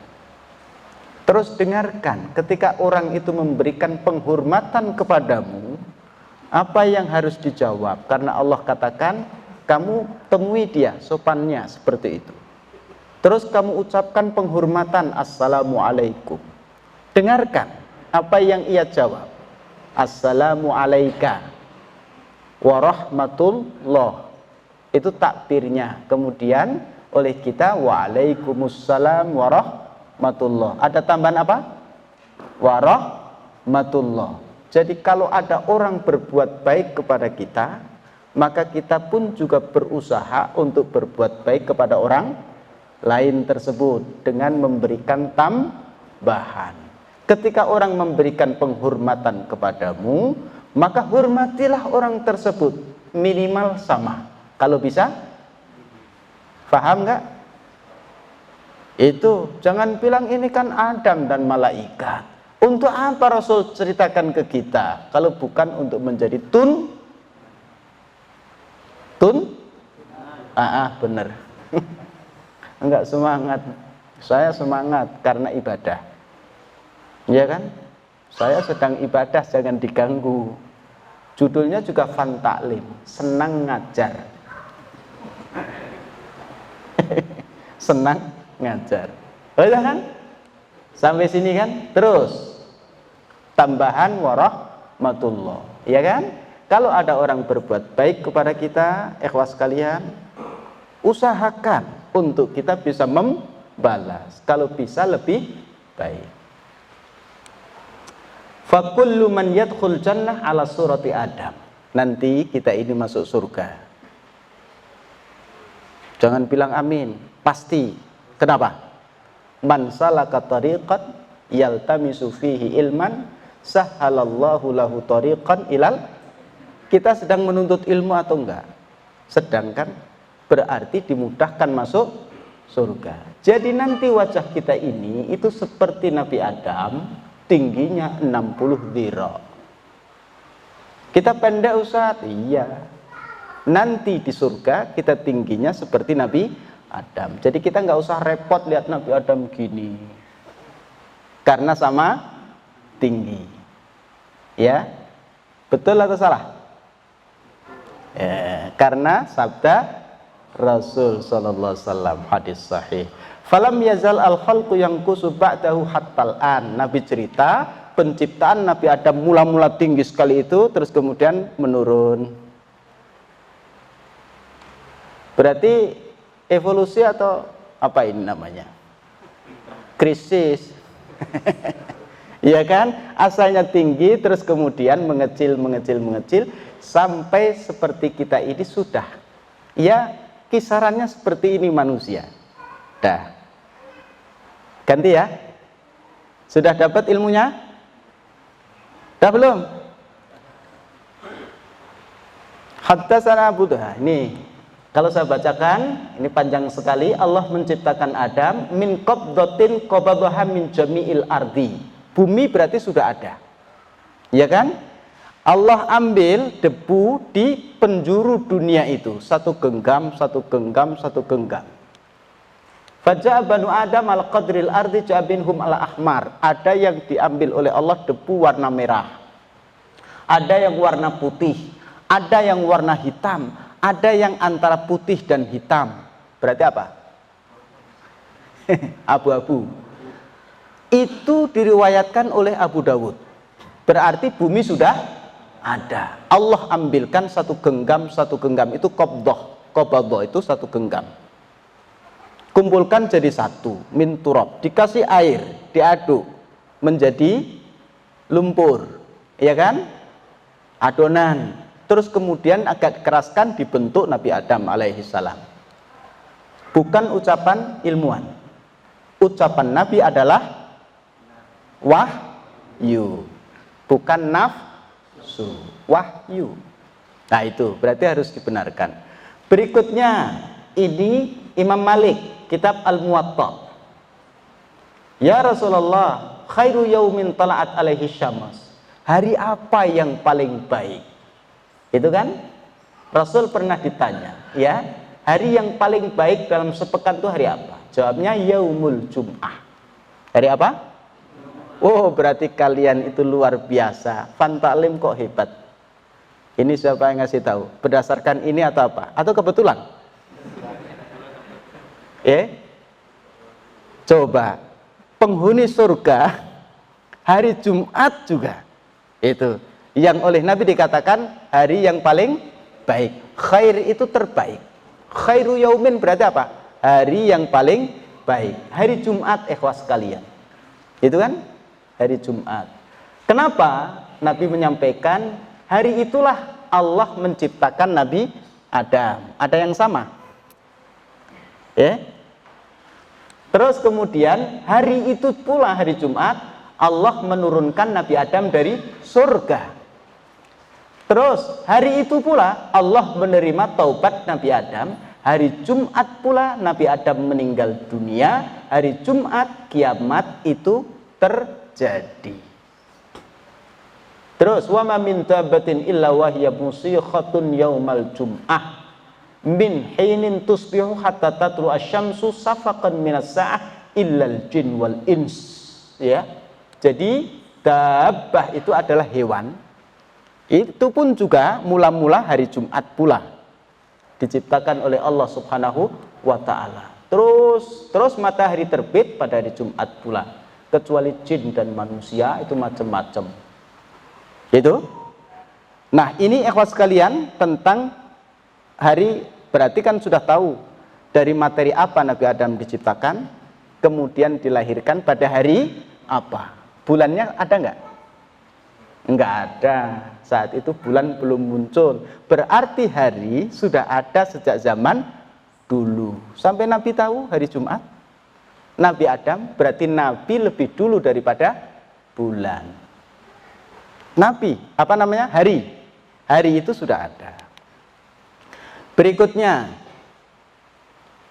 Terus dengarkan, ketika orang itu memberikan penghormatan kepadamu, apa yang harus dijawab? Karena Allah katakan, kamu temui dia sopannya seperti itu. Terus kamu ucapkan penghormatan, assalamualaikum. Dengarkan apa yang ia jawab. Assalamu alaika warahmatullah. Itu takbirnya. Kemudian oleh kita waalaikumsalam warahmatullah. Ada tambahan apa? Warahmatullah. Jadi kalau ada orang berbuat baik kepada kita, maka kita pun juga berusaha untuk berbuat baik kepada orang lain tersebut dengan memberikan tambahan. Ketika orang memberikan penghormatan kepadamu, maka hormatilah orang tersebut, minimal sama. Kalau bisa, paham nggak? Itu jangan bilang ini kan Adam dan malaikat. Untuk apa Rasul ceritakan ke kita? Kalau bukan untuk menjadi bener. Enggak semangat. Saya semangat karena ibadah. Ya kan? Saya sedang ibadah, jangan diganggu. Judulnya juga Fan Taklim, senang ngajar. Senang ngajar. Betul kan? Sampai sini kan? Terus tambahan warahmatullah. Ya kan? Kalau ada orang berbuat baik kepada kita, ikhwas kalian, usahakan untuk kita bisa membalas. Kalau bisa lebih baik. Fakullu man yadkhul jannah ala surati Adam. Nanti kita ini masuk surga. Jangan bilang amin, pasti. Kenapa? Man salaka tariqat yaltamisu fihi ilman Sahhalallahu lahu thariqan ilal. Kita sedang menuntut ilmu atau enggak? Sedangkan berarti dimudahkan masuk surga. Jadi nanti wajah kita ini itu seperti Nabi Adam, tingginya 60 dhira. Kita pendek Ustaz? Iya. Nanti di surga kita tingginya seperti Nabi Adam. Jadi kita nggak usah repot lihat Nabi Adam gini. Karena sama tinggi. Ya. Betul atau salah? Ya, karena sabda Rasul sallallahu alaihi wasallam, hadis sahih. Falam yazal al-khalqu yanqusu ba'dahu hattal an. Nabi cerita penciptaan Nabi Adam mula-mula tinggi sekali itu, terus kemudian menurun. Berarti evolusi atau apa ini namanya? Krisis. Iya kan? Asalnya tinggi, terus kemudian mengecil sampai seperti kita ini sudah. Ya, kisarannya seperti ini manusia. Dah. Ganti ya. Sudah dapat ilmunya? Dah belum? Haddatsana Abu Dawud. Ini kalau saya bacakan, ini panjang sekali. Allah menciptakan Adam min qabdatin qabadaha min jami'il ardi. Bumi berarti sudah ada. Ya kan? Allah ambil debu di penjuru dunia itu, satu genggam. Faja'a banu Adam al qadril ardi ja'binhum ala ahmar. Ada yang diambil oleh Allah debu warna merah. Ada yang warna putih, ada yang warna hitam, ada yang antara putih dan hitam. Berarti apa? Abu-abu. Itu diriwayatkan oleh Abu Dawud. Berarti bumi sudah ada. Allah ambilkan satu genggam itu qabdah itu satu genggam. Kumpulkan jadi satu, min turab, dikasih air, diaduk menjadi lumpur, ya kan? Adonan. Terus kemudian agak dikeraskan, dibentuk Nabi Adam alaihi salam. Bukan ucapan ilmuwan. Ucapan Nabi adalah wahyu, bukan nafsu, wahyu. Nah itu berarti harus dibenarkan. Berikutnya ini Imam Malik, kitab Al-Muwatta. Ya Rasulullah, khairu yaumin tala'at alaihi syams. Hari apa yang paling baik? Itu kan Rasul pernah ditanya, ya, hari yang paling baik dalam sepekan itu hari apa? Jawabnya yaumul jum'ah. Hari apa? Oh, berarti kalian itu luar biasa. Fantalim kok hebat. Ini siapa yang ngasih tahu? Berdasarkan ini atau apa? Atau kebetulan? Coba penghuni surga hari Jumat juga itu yang oleh Nabi dikatakan hari yang paling baik. Khair itu terbaik. Khairu yaumin berarti apa? Hari yang paling baik. Hari Jumat, ikhwas sekalian. Itu kan hari Jumat. Kenapa Nabi menyampaikan hari itulah Allah menciptakan Nabi Adam? Ada yang sama? Terus kemudian hari itu pula hari Jumat Allah menurunkan Nabi Adam dari surga. Terus hari itu pula Allah menerima taubat Nabi Adam. Hari Jumat pula Nabi Adam meninggal dunia. Hari Jumat kiamat itu terjadi. Terus wa ma min dabatin illa wahiya musikhatun yaumal jum'ah min hinin tusbihu hatta tatlu asyamsu safaqan minas sa'ah illal jin wal ins. Ya. Jadi dabbah itu adalah hewan. Itu pun juga mula-mula hari Jumat pula diciptakan oleh Allah Subhanahu wa taala. Terus matahari terbit pada hari Jumat pula. Kecuali jin dan manusia itu macam-macam. Itu. Nah, ini ikhwas sekalian tentang hari, berarti kan sudah tahu dari materi apa Nabi Adam diciptakan, kemudian dilahirkan pada hari apa. Bulannya ada enggak? Enggak ada. Saat itu bulan belum muncul. Berarti hari sudah ada sejak zaman dulu. Sampai Nabi tahu hari Jumat. Nabi Adam berarti Nabi lebih dulu daripada bulan. Nabi, apa namanya? Hari. Hari itu sudah ada. Berikutnya,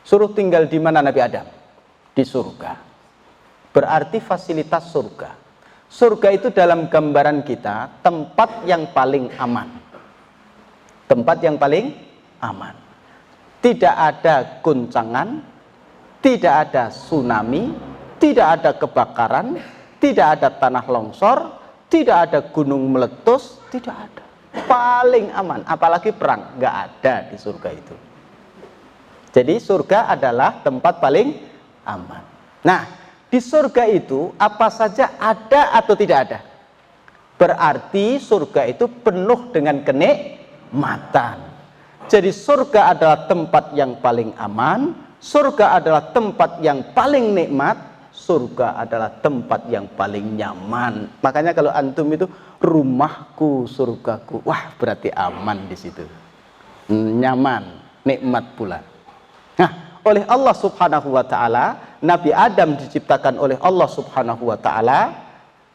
suruh tinggal di mana Nabi Adam? Di surga. Berarti fasilitas surga. Surga itu dalam gambaran kita tempat yang paling aman. Tempat yang paling aman. Tidak ada goncangan, tidak ada tsunami, tidak ada kebakaran, tidak ada tanah longsor, tidak ada gunung meletus, tidak ada. Paling aman, apalagi perang, nggak ada di surga itu. Jadi surga adalah tempat paling aman. Nah, di surga itu apa saja ada atau tidak ada? Berarti surga itu penuh dengan kenikmatan. Jadi surga adalah tempat yang paling aman, surga adalah tempat yang paling nikmat, surga adalah tempat yang paling nyaman. Makanya kalau antum itu rumahku, surgaku, wah berarti aman di situ. Nyaman, nikmat pula. Nah, oleh Allah Subhanahu wa taala, Nabi Adam diciptakan oleh Allah Subhanahu wa taala,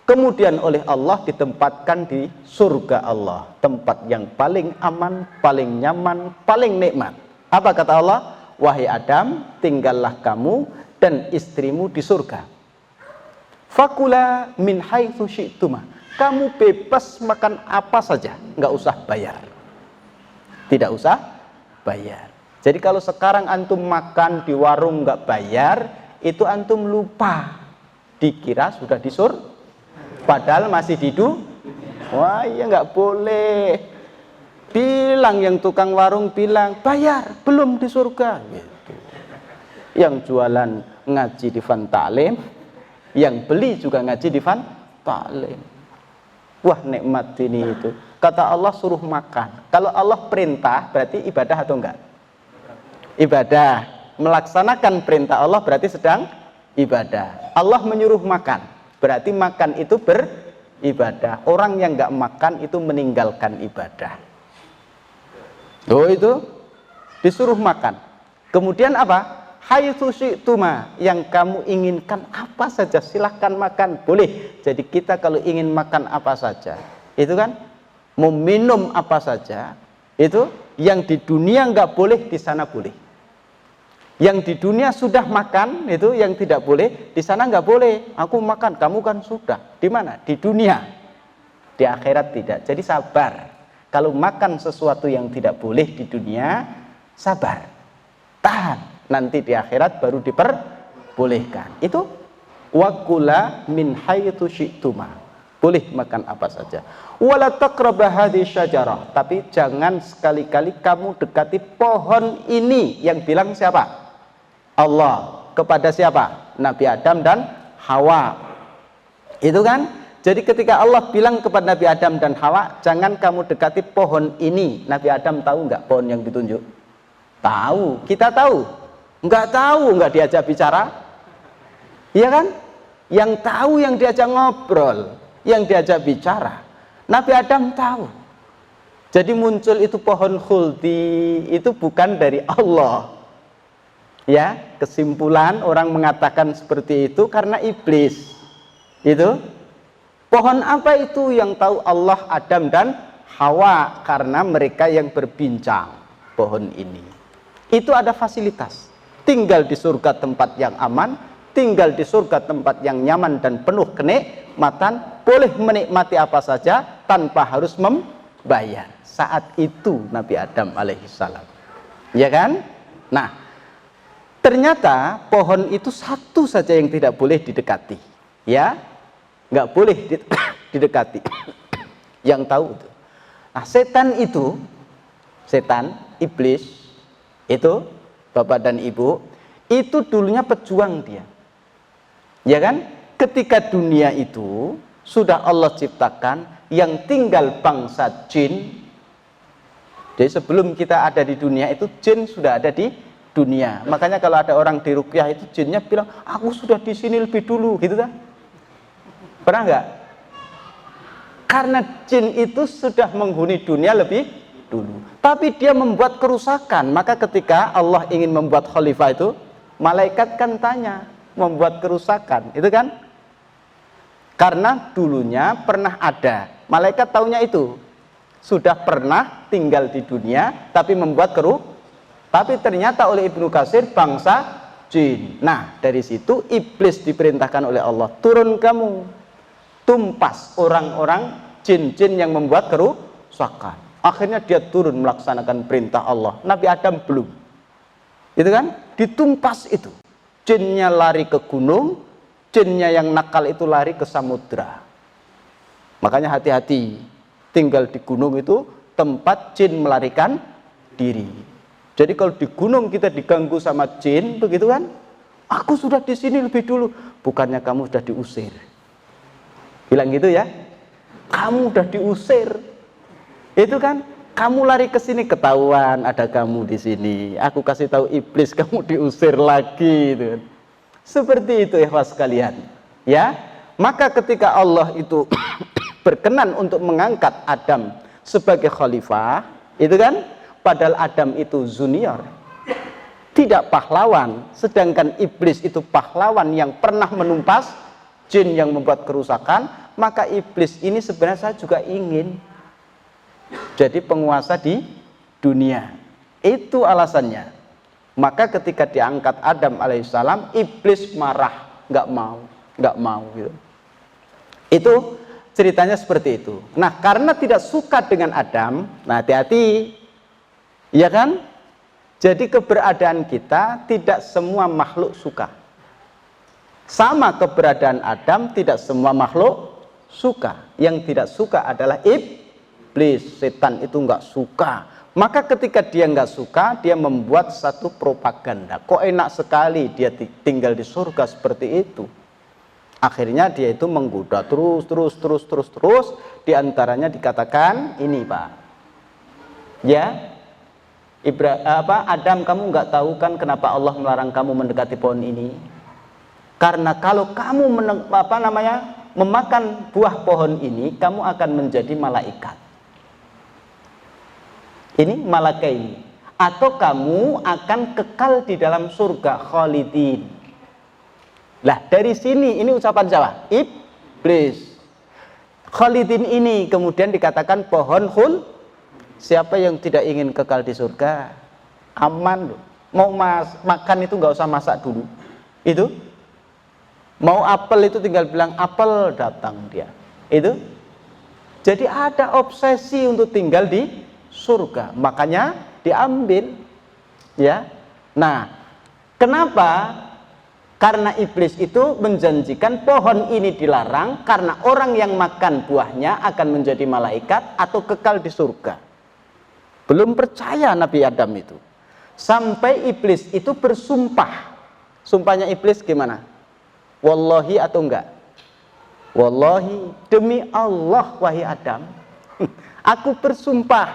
kemudian oleh Allah ditempatkan di surga Allah, tempat yang paling aman, paling nyaman, paling nikmat. Apa kata Allah? Wahai Adam, tinggallah kamu dan istrimu di surga. Fakula min haitsu syi'tuma. Kamu bebas makan apa saja, nggak usah bayar. Tidak usah bayar. Jadi kalau sekarang antum makan di warung nggak bayar, itu antum lupa. Dikira sudah di surga, padahal masih didu. Wah, iya nggak boleh. Bilang yang tukang warung bilang bayar, belum di surga. Gitu. Yang jualan ngaji di Fan Ta'lim, yang beli juga ngaji di Fan Ta'lim. Wah, nikmat ini itu. Kata Allah suruh makan. Kalau Allah perintah berarti ibadah atau enggak? Ibadah. Melaksanakan perintah Allah berarti sedang ibadah. Allah menyuruh makan, berarti makan itu beribadah. Orang yang enggak makan itu meninggalkan ibadah. Oh, itu disuruh makan. Kemudian apa? Haitsu syi'tuma, yang kamu inginkan apa saja silahkan makan, boleh. Jadi kita kalau ingin makan apa saja, itu kan, mau minum apa saja, itu yang di dunia nggak boleh di sana boleh. Yang di dunia sudah makan, itu yang tidak boleh di sana nggak boleh. Aku makan, kamu kan sudah. Di mana? Di dunia. Di akhirat tidak. Jadi sabar. Kalau makan sesuatu yang tidak boleh di dunia, sabar, tahan. Nanti di akhirat baru diperbolehkan. Itu wakula min haitsu syi'tuma. Boleh makan apa saja. Wala taqraba hadhihi syajarah, tapi jangan sekali-kali kamu dekati pohon ini. Yang bilang siapa? Allah. Kepada siapa? Nabi Adam dan Hawa. Itu kan? Jadi ketika Allah bilang kepada Nabi Adam dan Hawa, jangan kamu dekati pohon ini. Nabi Adam tahu nggak pohon yang ditunjuk? Tahu. Kita tahu? Nggak tahu, nggak diajak bicara. Iya kan? Yang tahu yang diajak ngobrol, yang diajak bicara. Nabi Adam tahu. Jadi muncul itu pohon khuldi itu bukan dari Allah. Ya, kesimpulan orang mengatakan seperti itu karena iblis. Itu pohon apa itu yang tahu Allah, Adam dan Hawa, karena mereka yang berbincang pohon ini. Itu ada fasilitas. Tinggal di surga tempat yang aman, tinggal di surga tempat yang nyaman dan penuh kenikmatan, boleh menikmati apa saja tanpa harus membayar. Saat itu Nabi Adam alaihissalam. Ya kan? Nah, ternyata pohon itu satu saja yang tidak boleh didekati. Ya, nggak boleh didekati. Yang tahu itu. Nah, setan, iblis, itu bapak dan ibu, itu dulunya pejuang dia. Ya kan? Ketika dunia itu sudah Allah ciptakan, yang tinggal bangsa jin. Jadi sebelum kita ada di dunia itu, jin sudah ada di dunia. Makanya kalau ada orang di ruqyah itu, jinnya bilang, aku sudah di sini lebih dulu, gitu kan? Pernah nggak? Karena jin itu sudah menghuni dunia lebih dulu. Tapi dia membuat kerusakan. Maka ketika Allah ingin membuat khalifah itu, malaikat kan tanya, membuat kerusakan, itu kan? Karena dulunya pernah ada Malaikat taunya itu. Sudah pernah tinggal di dunia tapi membuat tapi ternyata oleh Ibnu Katsir bangsa jin. Nah, dari situ iblis diperintahkan oleh Allah, turun kamu, tumpas orang-orang jin-jin yang membuat kerusakan. Akhirnya dia turun melaksanakan perintah Allah. Nabi Adam belum. Itu kan? Ditumpas itu. Jinnya lari ke gunung, jinnya yang nakal itu lari ke samudra. Makanya hati-hati, tinggal di gunung itu tempat jin melarikan diri. Jadi kalau di gunung kita diganggu sama jin, begitu kan? Aku sudah di sini lebih dulu. Bukannya kamu sudah diusir. Bilang gitu ya. Kamu sudah diusir. Itu kan? Kamu lari ke sini ketahuan ada kamu di sini. Aku kasih tahu iblis kamu diusir lagi. Gitu. Seperti itu ya sekalian. Ya, maka ketika Allah itu berkenan untuk mengangkat Adam sebagai khalifah, itu kan? Padahal Adam itu junior, tidak pahlawan, sedangkan iblis itu pahlawan yang pernah menumpas jin yang membuat kerusakan. Maka iblis ini sebenarnya saya juga ingin jadi penguasa di dunia. Itu alasannya. Maka ketika diangkat Adam alaihissalam, iblis marah, nggak mau gitu. Itu ceritanya seperti itu. Nah, karena tidak suka dengan Adam, nah hati-hati, ya kan? Jadi keberadaan kita tidak semua makhluk suka. Sama keberadaan Adam tidak semua makhluk suka. Yang tidak suka adalah iblis, setan itu nggak suka. Maka ketika dia nggak suka, dia membuat satu propaganda. Kok enak sekali dia tinggal di surga seperti itu. Akhirnya dia itu menggoda terus. Di antaranya dikatakan ini, Pak. Ya, Adam, kamu nggak tahu kan kenapa Allah melarang kamu mendekati pohon ini? Karena kalau kamu memakan buah pohon ini, kamu akan menjadi malaikat. Ini malakai. Atau kamu akan kekal di dalam surga khalidin. Lah dari sini ini ucapan Jawa, iblis. Khalidin ini kemudian dikatakan pohon khul. Siapa yang tidak ingin kekal di surga? Aman loh. Mau makan itu nggak usah masak dulu. Itu. Mau apel itu tinggal bilang apel, datang dia. Itu. Jadi ada obsesi untuk tinggal di surga. Makanya diambil. Ya. Nah, kenapa? Karena iblis itu menjanjikan pohon ini dilarang karena orang yang makan buahnya akan menjadi malaikat atau kekal di surga. Belum percaya Nabi Adam itu. Sampai iblis itu bersumpah. Sumpahnya iblis gimana? Wallahi atau enggak? Wallahi, demi Allah wahai Adam, aku bersumpah,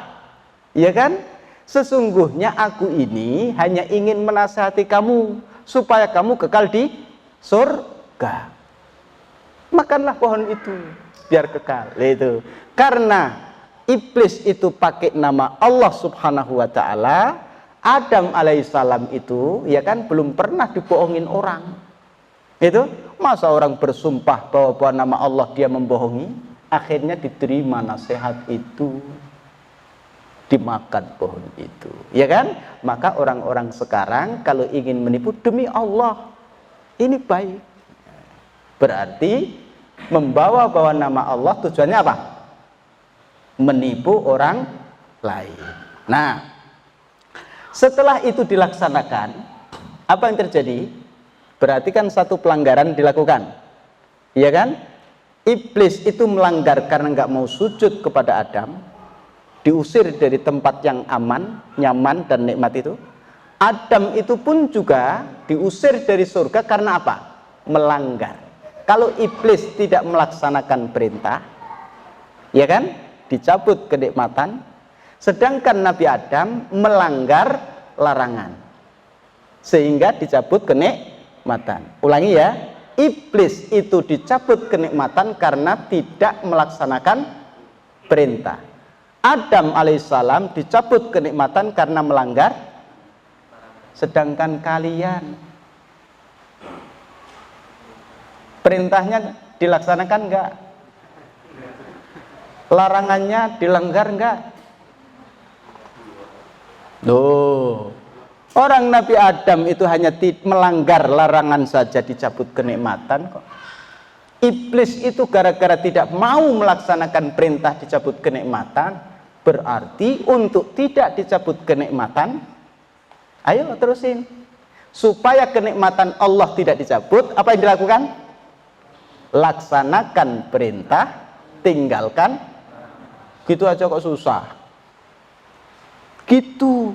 ya kan? Sesungguhnya aku ini hanya ingin menasihati kamu supaya kamu kekal di surga. Makanlah pohon itu biar kekal. Itu karena iblis itu pakai nama Allah Subhanahu wa taala. Adam alaihissalam itu ya kan belum pernah dibohongin orang. Itu masa orang bersumpah bahwa nama Allah dia membohongi, akhirnya diterima nasihat itu, dimakan pohon itu, ya kan? Maka orang-orang sekarang kalau ingin menipu demi Allah, ini baik. Berarti membawa nama Allah tujuannya apa? Menipu orang lain. Nah, setelah itu dilaksanakan, apa yang terjadi? Berarti kan satu pelanggaran dilakukan, ya kan? Iblis itu melanggar karena nggak mau sujud kepada Adam, diusir dari tempat yang aman, nyaman dan nikmat itu. Adam itu pun juga diusir dari surga karena apa? Melanggar. Kalau iblis tidak melaksanakan perintah, ya kan? Dicabut kenikmatan. Sedangkan Nabi Adam melanggar larangan, sehingga dicabut kenikmatan. Ulangi ya, iblis itu dicabut kenikmatan karena tidak melaksanakan perintah. Adam alaihissalam dicabut kenikmatan karena melanggar. Sedangkan kalian perintahnya dilaksanakan enggak? Larangannya dilanggar enggak? Loh, orang Nabi Adam itu hanya melanggar larangan saja dicabut kenikmatan kok. Iblis itu gara-gara tidak mau melaksanakan perintah dicabut kenikmatan, berarti untuk tidak dicabut kenikmatan, ayo terusin. Supaya kenikmatan Allah tidak dicabut, apa yang dilakukan? Laksanakan perintah, tinggalkan. Gitu aja kok susah. Gitu.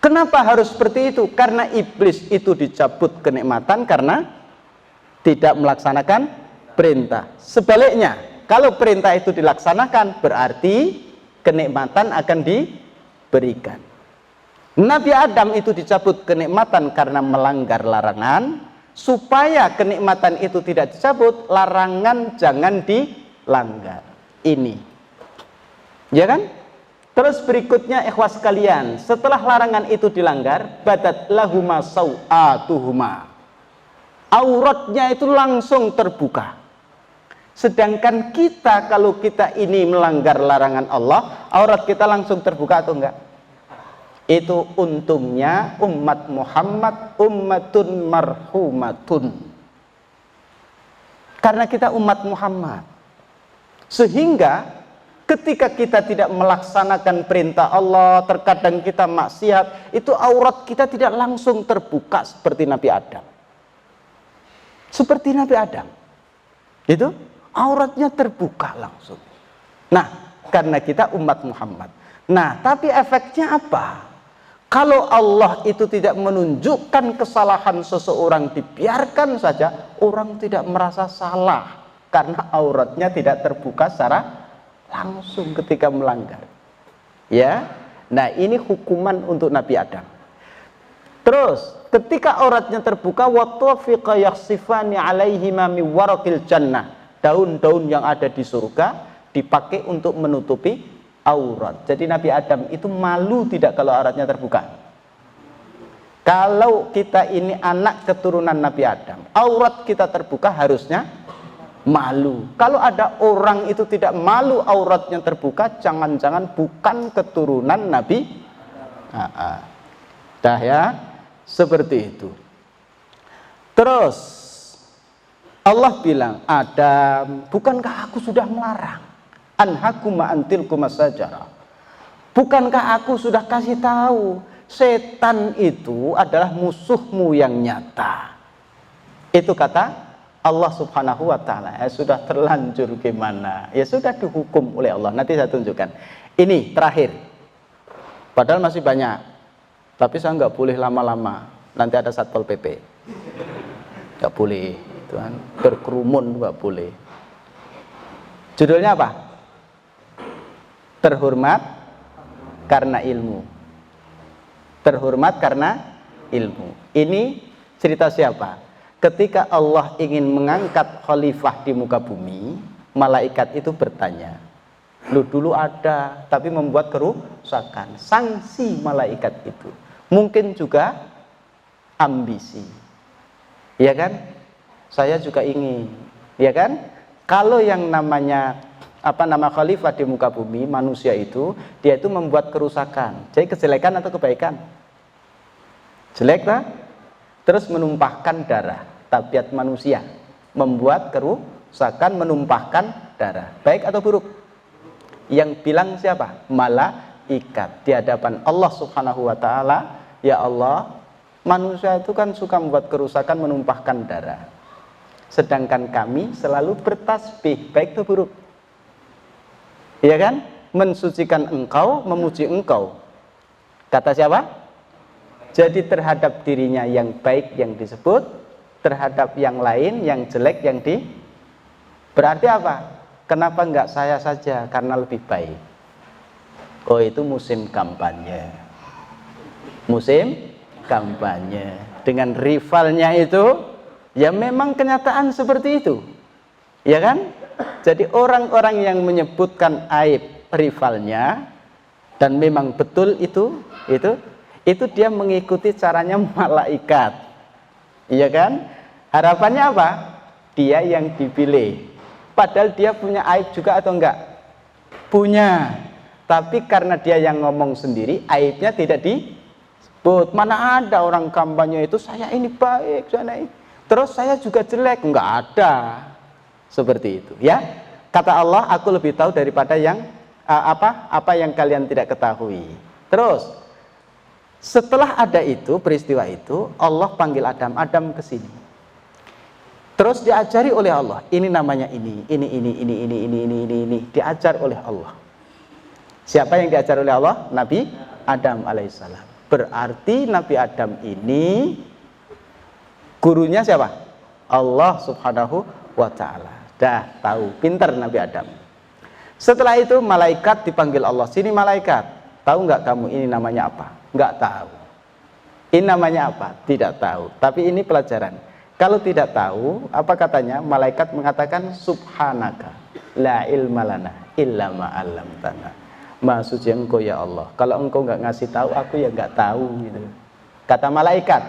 Kenapa harus seperti itu? Karena iblis itu dicabut kenikmatan karena tidak melaksanakan perintah. Sebaliknya, kalau perintah itu dilaksanakan, berarti kenikmatan akan diberikan. Nabi Adam itu dicabut kenikmatan karena melanggar larangan. Supaya kenikmatan itu tidak dicabut, larangan jangan dilanggar. Ini, ya kan? Terus berikutnya, ikhwas sekalian, setelah larangan itu dilanggar, badat lahuma sau'atuhuma, auratnya itu langsung terbuka. Sedangkan kita, kalau kita ini melanggar larangan Allah, aurat kita langsung terbuka atau enggak? Itu untungnya umat Muhammad ummatun marhumatun, karena kita umat Muhammad. Sehingga ketika kita tidak melaksanakan perintah Allah, terkadang kita maksiat, itu aurat kita tidak langsung terbuka seperti Nabi Adam. Seperti Nabi Adam, itu auratnya terbuka langsung. Nah, karena kita umat Muhammad. Nah, tapi efeknya apa? Kalau Allah itu tidak menunjukkan kesalahan seseorang, dibiarkan saja, orang tidak merasa salah karena auratnya tidak terbuka secara langsung ketika melanggar. Ya. Nah, ini hukuman untuk Nabi Adam. Terus, ketika auratnya terbuka, wa tafiqa yakhsifani alaihima min waraqil jannah. Daun-daun yang ada di surga dipakai untuk menutupi aurat. Jadi Nabi Adam itu malu tidak kalau auratnya terbuka? Kalau kita ini anak keturunan Nabi Adam, aurat kita terbuka harusnya malu. Kalau ada orang itu tidak malu auratnya terbuka, jangan-jangan bukan keturunan Nabi. Dah ya, seperti itu. Terus Allah bilang, Adam, bukankah aku sudah melarang? Anhakuma antilkuma sajara. Bukankah aku sudah kasih tahu, setan itu adalah musuhmu yang nyata. Itu kata Allah subhanahu wa ta'ala. Ya sudah terlanjur gimana? Ya sudah dihukum oleh Allah. Nanti saya tunjukkan. Ini terakhir. Padahal masih banyak. Tapi saya nggak boleh lama-lama. Nanti ada Satpol PP. Nggak boleh. Tuhan. Berkerumun nggak boleh. Judulnya apa? Terhormat karena ilmu. Terhormat karena ilmu. Ini cerita siapa? Ketika Allah ingin mengangkat khalifah di muka bumi, malaikat itu bertanya, lu dulu ada tapi membuat kerusakan. Sanksi malaikat itu mungkin juga ambisi, ya kan? Saya juga ingin, ya kan? Kalau yang namanya khalifah di muka bumi, manusia itu, dia itu membuat kerusakan. Jadi kejelekan atau kebaikan? Jelek lah. Terus menumpahkan darah. Tabiat manusia membuat kerusakan, menumpahkan darah. Baik atau buruk? Yang bilang siapa? Malaikat. Di hadapan Allah subhanahu wa ta'ala, ya Allah, manusia itu kan suka membuat kerusakan, menumpahkan darah. Sedangkan kami selalu bertasbih. Baik atau buruk? Ya kan? Mensucikan engkau, memuji engkau. Kata siapa? Jadi terhadap dirinya yang baik yang disebut, terhadap yang lain yang jelek yang berarti apa? Kenapa enggak saya saja? Karena lebih baik. Oh, itu musim kampanye. Musim kampanye dengan rivalnya itu, ya memang kenyataan seperti itu. Ya kan? Jadi orang-orang yang menyebutkan aib rivalnya dan memang betul itu dia mengikuti caranya malaikat. Iya kan? Harapannya apa? Dia yang dipilih. Padahal dia punya aib juga atau enggak? Punya. Tapi karena dia yang ngomong sendiri, aibnya tidak disebut. Mana ada orang kampanye itu, saya ini baik, saya ini. Terus saya juga jelek. Enggak ada. Seperti itu, ya. Kata Allah, aku lebih tahu daripada yang apa yang kalian tidak ketahui. Terus, setelah ada itu, peristiwa itu, Allah panggil Adam, Adam ke sini. Terus diajari oleh Allah, ini namanya ini, diajar oleh Allah. Siapa yang diajar oleh Allah? Nabi Adam alaihissalam. Berarti Nabi Adam ini gurunya siapa? Allah subhanahu wa ta'ala. Dah tahu, pintar Nabi Adam. Setelah itu malaikat dipanggil Allah, sini malaikat, tahu nggak kamu ini namanya apa? Nggak tahu. Ini namanya apa? Tidak tahu. Tapi ini pelajaran. Kalau tidak tahu, apa katanya? Malaikat mengatakan subhanaka la ilma lana illa ma 'allamtana. Maha suci engkau ya Allah. Kalau engkau nggak ngasih tahu, aku ya nggak tahu gitu. Kata malaikat.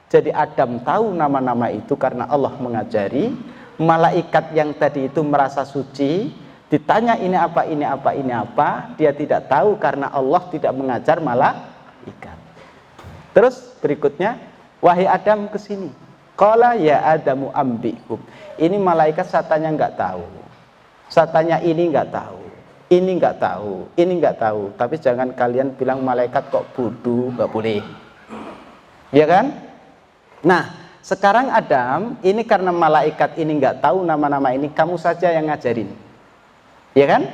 Jadi Adam tahu nama-nama itu karena Allah mengajari. Malaikat yang tadi itu merasa suci, ditanya ini apa, ini apa, ini apa, dia tidak tahu karena Allah tidak mengajar malaikat. Terus berikutnya, wahai Adam ke sini. Qala ya Adamu ambihum. Ini malaikat satanya nggak tahu. Satanya ini nggak tahu. Ini nggak tahu, ini nggak tahu. Tapi jangan kalian bilang malaikat kok bodoh, nggak boleh. Ya kan? Nah, sekarang Adam, ini karena malaikat ini nggak tahu nama-nama ini, kamu saja yang ngajarin. Ya kan?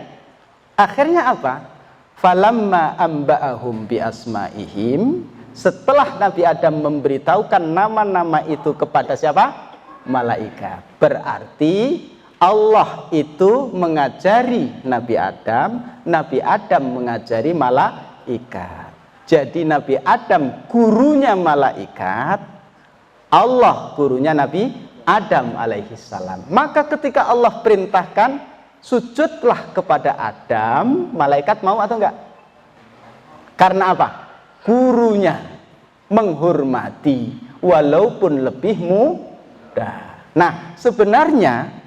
Akhirnya apa? Falamma amba'ahum bi asma'ihim. Setelah Nabi Adam memberitahukan nama-nama itu kepada siapa? Malaikat. Berarti Allah itu mengajari Nabi Adam mengajari malaikat. Jadi Nabi Adam gurunya malaikat, Allah gurunya Nabi Adam alaihissalam. Maka ketika Allah perintahkan sujudlah kepada Adam, malaikat mau atau enggak? Karena apa? Gurunya menghormati walaupun lebih muda. Nah, sebenarnya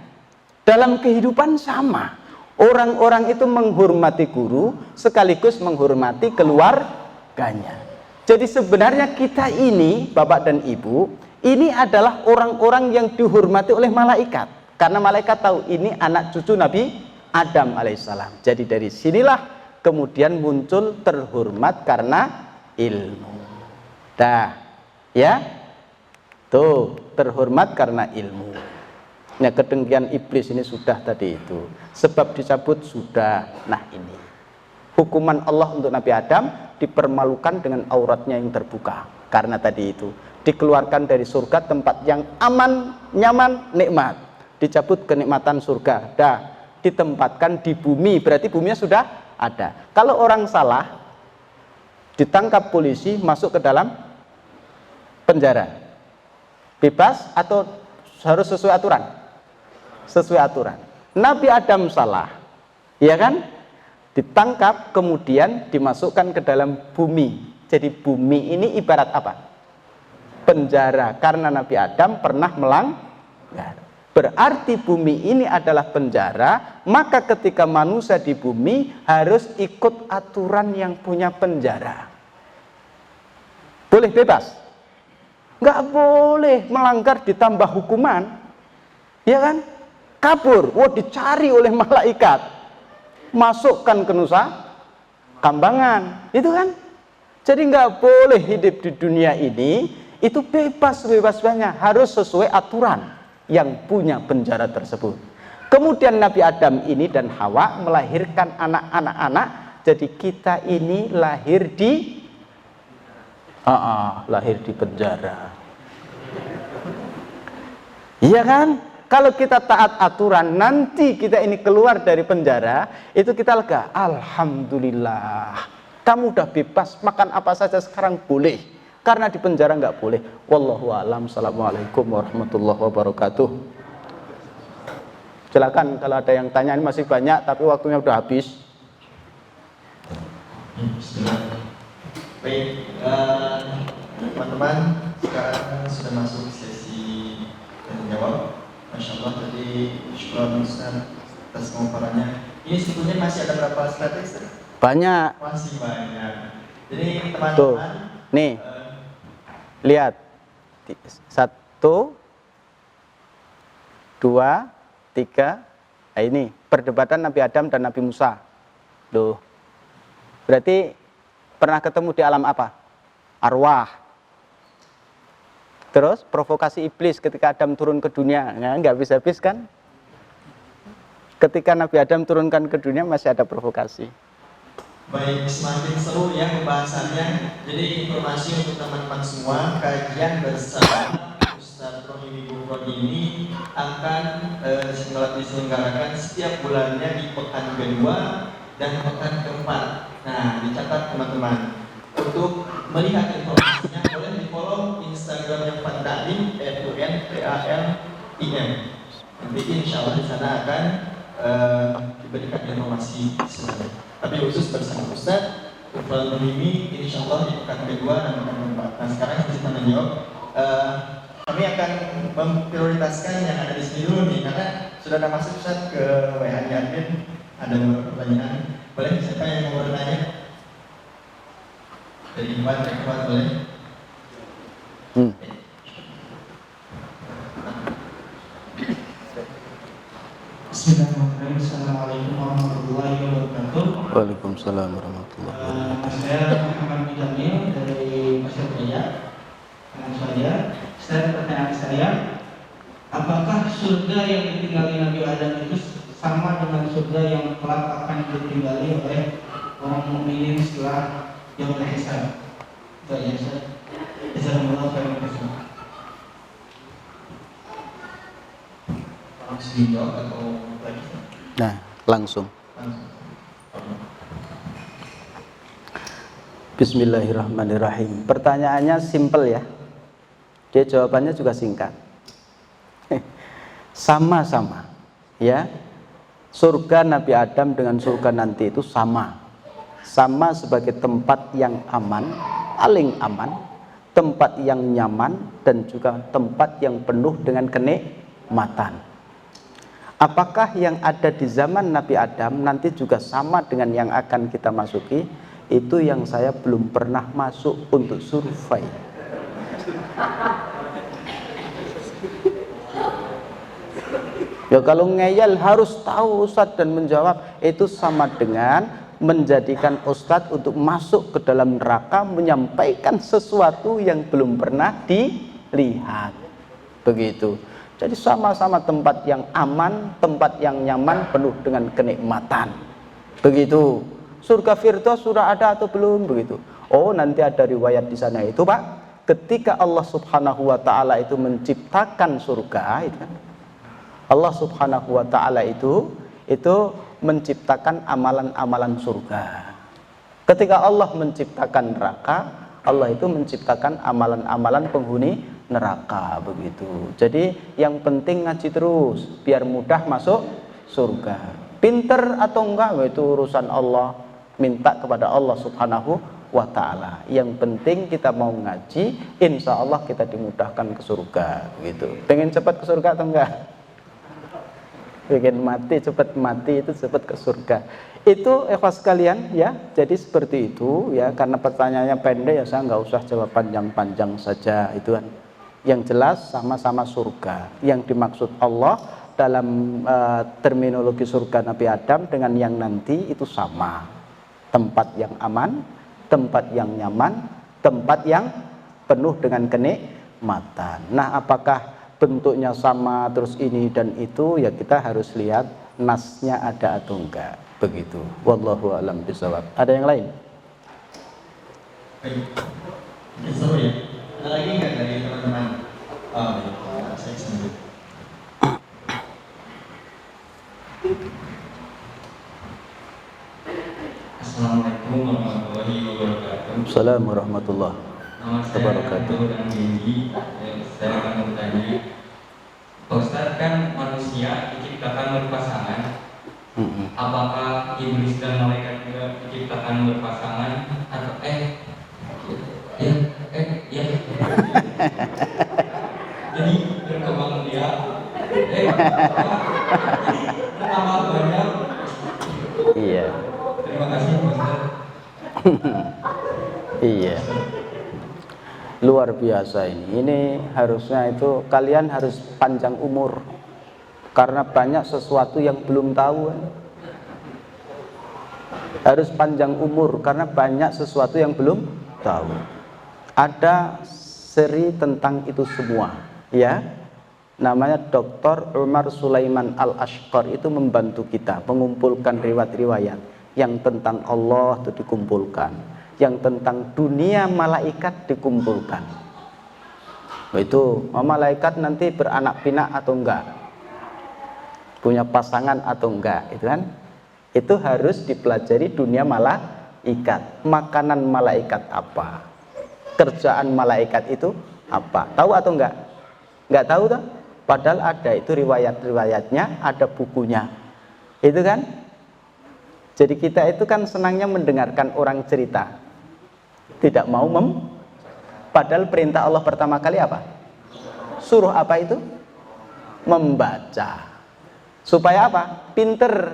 dalam kehidupan sama, orang-orang itu menghormati guru sekaligus menghormati keluarganya. Jadi sebenarnya kita ini, Bapak dan Ibu, ini adalah orang-orang yang dihormati oleh malaikat. Karena malaikat tahu ini anak cucu Nabi Adam alaihissalam. Jadi dari sinilah kemudian muncul terhormat karena ilmu. Dah, ya, tuh terhormat karena ilmu. Nah, kedengkian iblis ini sudah tadi itu. Sebab dicabut sudah. Nah, ini hukuman Allah untuk Nabi Adam, dipermalukan dengan auratnya yang terbuka. Karena tadi itu dikeluarkan dari surga, tempat yang aman, nyaman, nikmat. Dicabut kenikmatan surga. Dah, ditempatkan di bumi. Berarti buminya sudah ada. Kalau orang salah ditangkap polisi, masuk ke dalam penjara, bebas atau harus sesuai aturan? Sesuai aturan. Nabi Adam salah, ya kan? Ditangkap, kemudian dimasukkan ke dalam bumi. Jadi bumi ini ibarat apa? Penjara, karena Nabi Adam pernah melanggar. Berarti bumi ini adalah penjara, maka ketika manusia di bumi harus ikut aturan yang punya penjara. Boleh bebas? Nggak boleh, melanggar ditambah hukuman. Ya kan? Kabur, dicari oleh malaikat, masukkan ke Nusa Kambangan, itu kan? Jadi nggak boleh hidup di dunia ini itu bebas-bebasnya, harus sesuai aturan yang punya penjara tersebut. Kemudian Nabi Adam ini dan Hawa melahirkan anak-anak. Jadi kita ini lahir di penjara. Iya kan? Kalau kita taat aturan, nanti kita ini keluar dari penjara, itu kita lega. Alhamdulillah, kamu udah bebas, makan apa saja sekarang boleh. Karena di penjara nggak boleh. Wallahu a'lam. Assalamualaikum warahmatullahi wabarakatuh. Silakan kalau ada yang tanya, ini masih banyak, tapi waktunya udah habis. Baik, teman-teman, sekarang sudah masuk sesi tanya jawab. Masya Allah, tadi syukur Ustaz atas pemaparannya. Ini sebetulnya masih ada berapa slide, Ustaz? Banyak. Masih banyak. Jadi Tuh, teman-teman, nih, lihat. 1, 2, 3. Nah ini, perdebatan Nabi Adam dan Nabi Musa. Tuh. Berarti pernah ketemu di alam apa? Arwah. Terus provokasi iblis ketika Adam turun ke dunia. Nah, nggak habis-habis kan? Ketika Nabi Adam turunkan ke dunia masih ada provokasi. baik, semakin seru ya pembahasannya. Jadi informasi untuk teman-teman semua, kajian bersama Ustaz Rohimi Gufron ini akan diselenggarakan setiap bulannya di pekan kedua dan pekan keempat. Nah, dicatat teman-teman. Untuk melihat informasinya boleh di follow Instagramnya Fandalim FUNPALIM. Nanti insya Allah di sana akan diberikan informasi selanjutnya. Tapi khusus bersama Ustaz Gufron Rohimi, insya Allah di pekan kedua dan pekan keempat. Nah sekarang kita menjawab. Kami akan memprioritaskan yang ada di sini dulu nih, karena sudah ada masuk Ustaz ke WA-nya admin. Ada beberapa pertanyaan. Boleh siapa yang mau bertanya? Dari Iwan, boleh? Bismillahirrahmanirrahim. Assalamualaikum warahmatullahi wabarakatuh. Waalaikumsalam warahmatullahi wabarakatuh. Saya Muhammad Jamil dari Pasir Jaya. Dengan pertanyaan saya, apakah surga yang ditinggali Nabi Adam itu sama dengan surga yang kelak akan ditinggali oleh orang mukminin setelah yaumul hisab? Itu aja, Ustaz. Jazakumullah khairan. Nah, langsung. Bismillahirrahmanirrahim. Pertanyaannya simpel ya. Dia jawabannya juga singkat. Sama-sama, ya. Surga Nabi Adam dengan surga nanti itu sama. Sama sebagai tempat yang aman, paling aman, tempat yang nyaman, dan juga tempat yang penuh dengan kenikmatan. Apakah yang ada di zaman Nabi Adam nanti juga sama dengan yang akan kita masuki? Itu yang saya belum pernah masuk untuk survei. Ya kalau ngeyel harus tahu Ustadz dan menjawab, itu sama dengan menjadikan Ustadz untuk masuk ke dalam neraka menyampaikan sesuatu yang belum pernah dilihat. Begitu. Jadi sama-sama tempat yang aman, tempat yang nyaman, penuh dengan kenikmatan. Begitu. Surga Firdaus sudah ada atau belum? Begitu. Oh, nanti ada riwayat di sana itu, Pak. Ketika Allah Subhanahu wa taala itu menciptakan surga, itu kan. Allah Subhanahu wa taala itu menciptakan amalan-amalan surga. Ketika Allah menciptakan neraka, Allah itu menciptakan amalan-amalan penghuni neraka, begitu. Jadi yang penting ngaji terus biar mudah masuk surga. Pinter atau enggak itu urusan Allah, minta kepada Allah Subhanahu wa ta'ala. Yang penting kita mau ngaji, insya Allah kita dimudahkan ke surga, gitu. Pengen cepat ke surga atau enggak? Pengen mati cepat mati itu cepat ke surga. Itu ikhwas sekalian ya. Jadi seperti itu ya, karena pertanyaannya pendek ya saya nggak usah jawab panjang-panjang saja itu kan. Yang jelas sama-sama surga. Yang dimaksud Allah dalam terminologi surga Nabi Adam dengan yang nanti itu sama. Tempat yang aman, tempat yang nyaman, tempat yang penuh dengan kenikmatan. Nah, apakah bentuknya sama terus ini dan itu, ya kita harus lihat nasnya ada atau enggak. Begitu. Wallahu a'lam bishawab. Ada yang lain? Seru ya. Ada lagi nggak dari teman-teman? Oh, ya. Saya sendiri. Assalamualaikum warahmatullahi wabarakatuh. Assalamualaikum warahmatullahi Nama saya wabarakatuh. dan Gigi. Saya akan bertanya, Pak Ustadz, kan manusia diciptakan berpasangan. Apakah iblis dan malaikat juga diciptakan berpasangan? Atau jadi berkembang dia. Jadi bertambah banyak. Iya. Luar biasa ini. Ini harusnya itu kalian harus panjang umur. Karena banyak sesuatu yang belum tahu. Harus panjang umur karena banyak sesuatu yang belum tahu. Ada seri tentang itu semua, ya. Namanya Dr. Umar Sulaiman Al-Ashqar, itu membantu kita mengumpulkan riwayat-riwayat yang tentang Allah itu dikumpulkan, yang tentang dunia malaikat dikumpulkan. Itu malaikat nanti beranak pinak atau enggak, punya pasangan atau enggak, itu kan? Itu harus dipelajari dunia malaikat. Makanan malaikat apa? Kerjaan malaikat itu apa? Tahu atau enggak? Enggak tahu toh? Padahal ada itu riwayat-riwayatnya, ada bukunya. Itu kan? Jadi kita itu kan senangnya mendengarkan orang cerita. Tidak mau padahal perintah Allah pertama kali apa? Suruh apa itu? Membaca. Supaya apa? Pinter.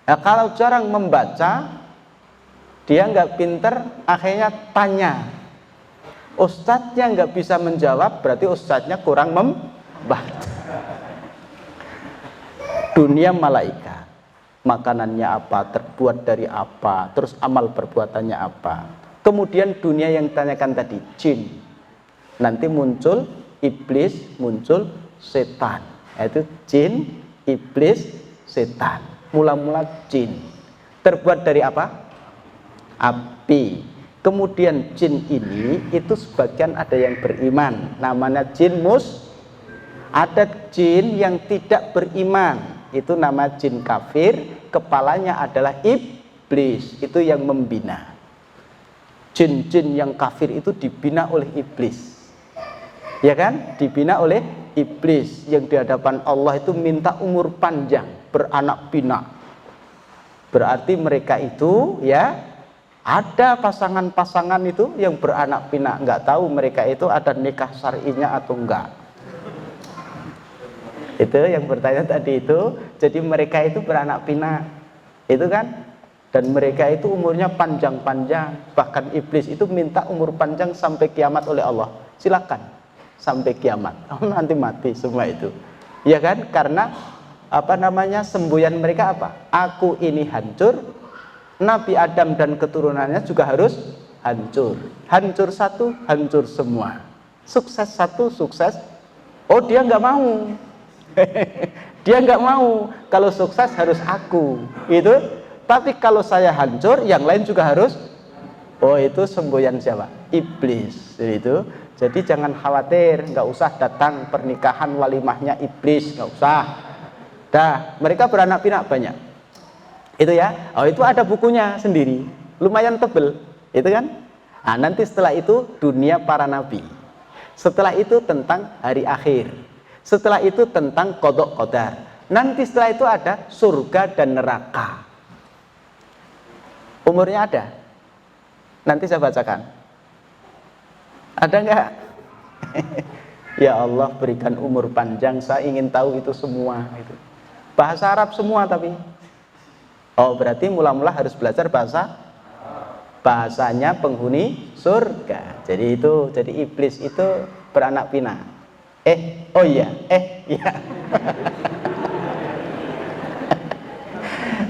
Nah, kalau jarang membaca, dia nggak pinter, akhirnya tanya. Ustadznya nggak bisa menjawab, berarti ustadznya kurang membaca. Dunia malaikat, makanannya apa, terbuat dari apa, terus amal perbuatannya apa. Kemudian dunia yang ditanyakan tadi, jin. Nanti muncul iblis, muncul setan. Itu jin, iblis, setan. Mula-mula jin. Terbuat dari apa? Api. Kemudian jin ini itu sebagian ada yang beriman, namanya jin ada jin yang tidak beriman, itu nama jin kafir, kepalanya adalah iblis, itu yang membina. Jin-jin yang kafir itu dibina oleh iblis, ya kan? Dibina oleh iblis yang di hadapan Allah itu minta umur panjang, beranak pinak. Berarti mereka itu ya ada pasangan-pasangan itu yang beranak pinak, nggak tahu mereka itu ada nikah syar'inya atau enggak. Itu yang bertanya tadi itu, jadi mereka itu beranak pinak, itu kan? Dan mereka itu umurnya panjang-panjang, bahkan iblis itu minta umur panjang sampai kiamat oleh Allah. Silakan sampai kiamat, nanti mati semua itu, ya kan? Karena apa namanya, semboyan mereka apa? Aku ini hancur, Nabi Adam dan keturunannya juga harus hancur. Hancur satu, hancur semua. Sukses satu, sukses. Oh, dia nggak mau. Dia nggak mau. Kalau sukses harus aku, itu. Tapi kalau saya hancur, yang lain juga harus. Oh, itu semboyan siapa? Iblis. Itu. Jadi jangan khawatir, nggak usah datang pernikahan walimahnya iblis, nggak usah. Dah, mereka beranak pinak banyak. Itu ya. Oh, itu ada bukunya sendiri, lumayan tebel, itu kan? Nah, nanti setelah itu dunia para nabi. Setelah itu tentang hari akhir. Setelah itu tentang qadha qadar. Nanti setelah itu ada surga dan neraka. Umurnya ada. Nanti saya bacakan. Ada enggak? Ya Allah, berikan umur panjang, saya ingin tahu itu semua itu. Bahasa Arab semua tapi. Oh, berarti mula-mula harus belajar bahasanya penghuni surga. Jadi itu, jadi iblis itu beranak pinak. Oh iya, iya.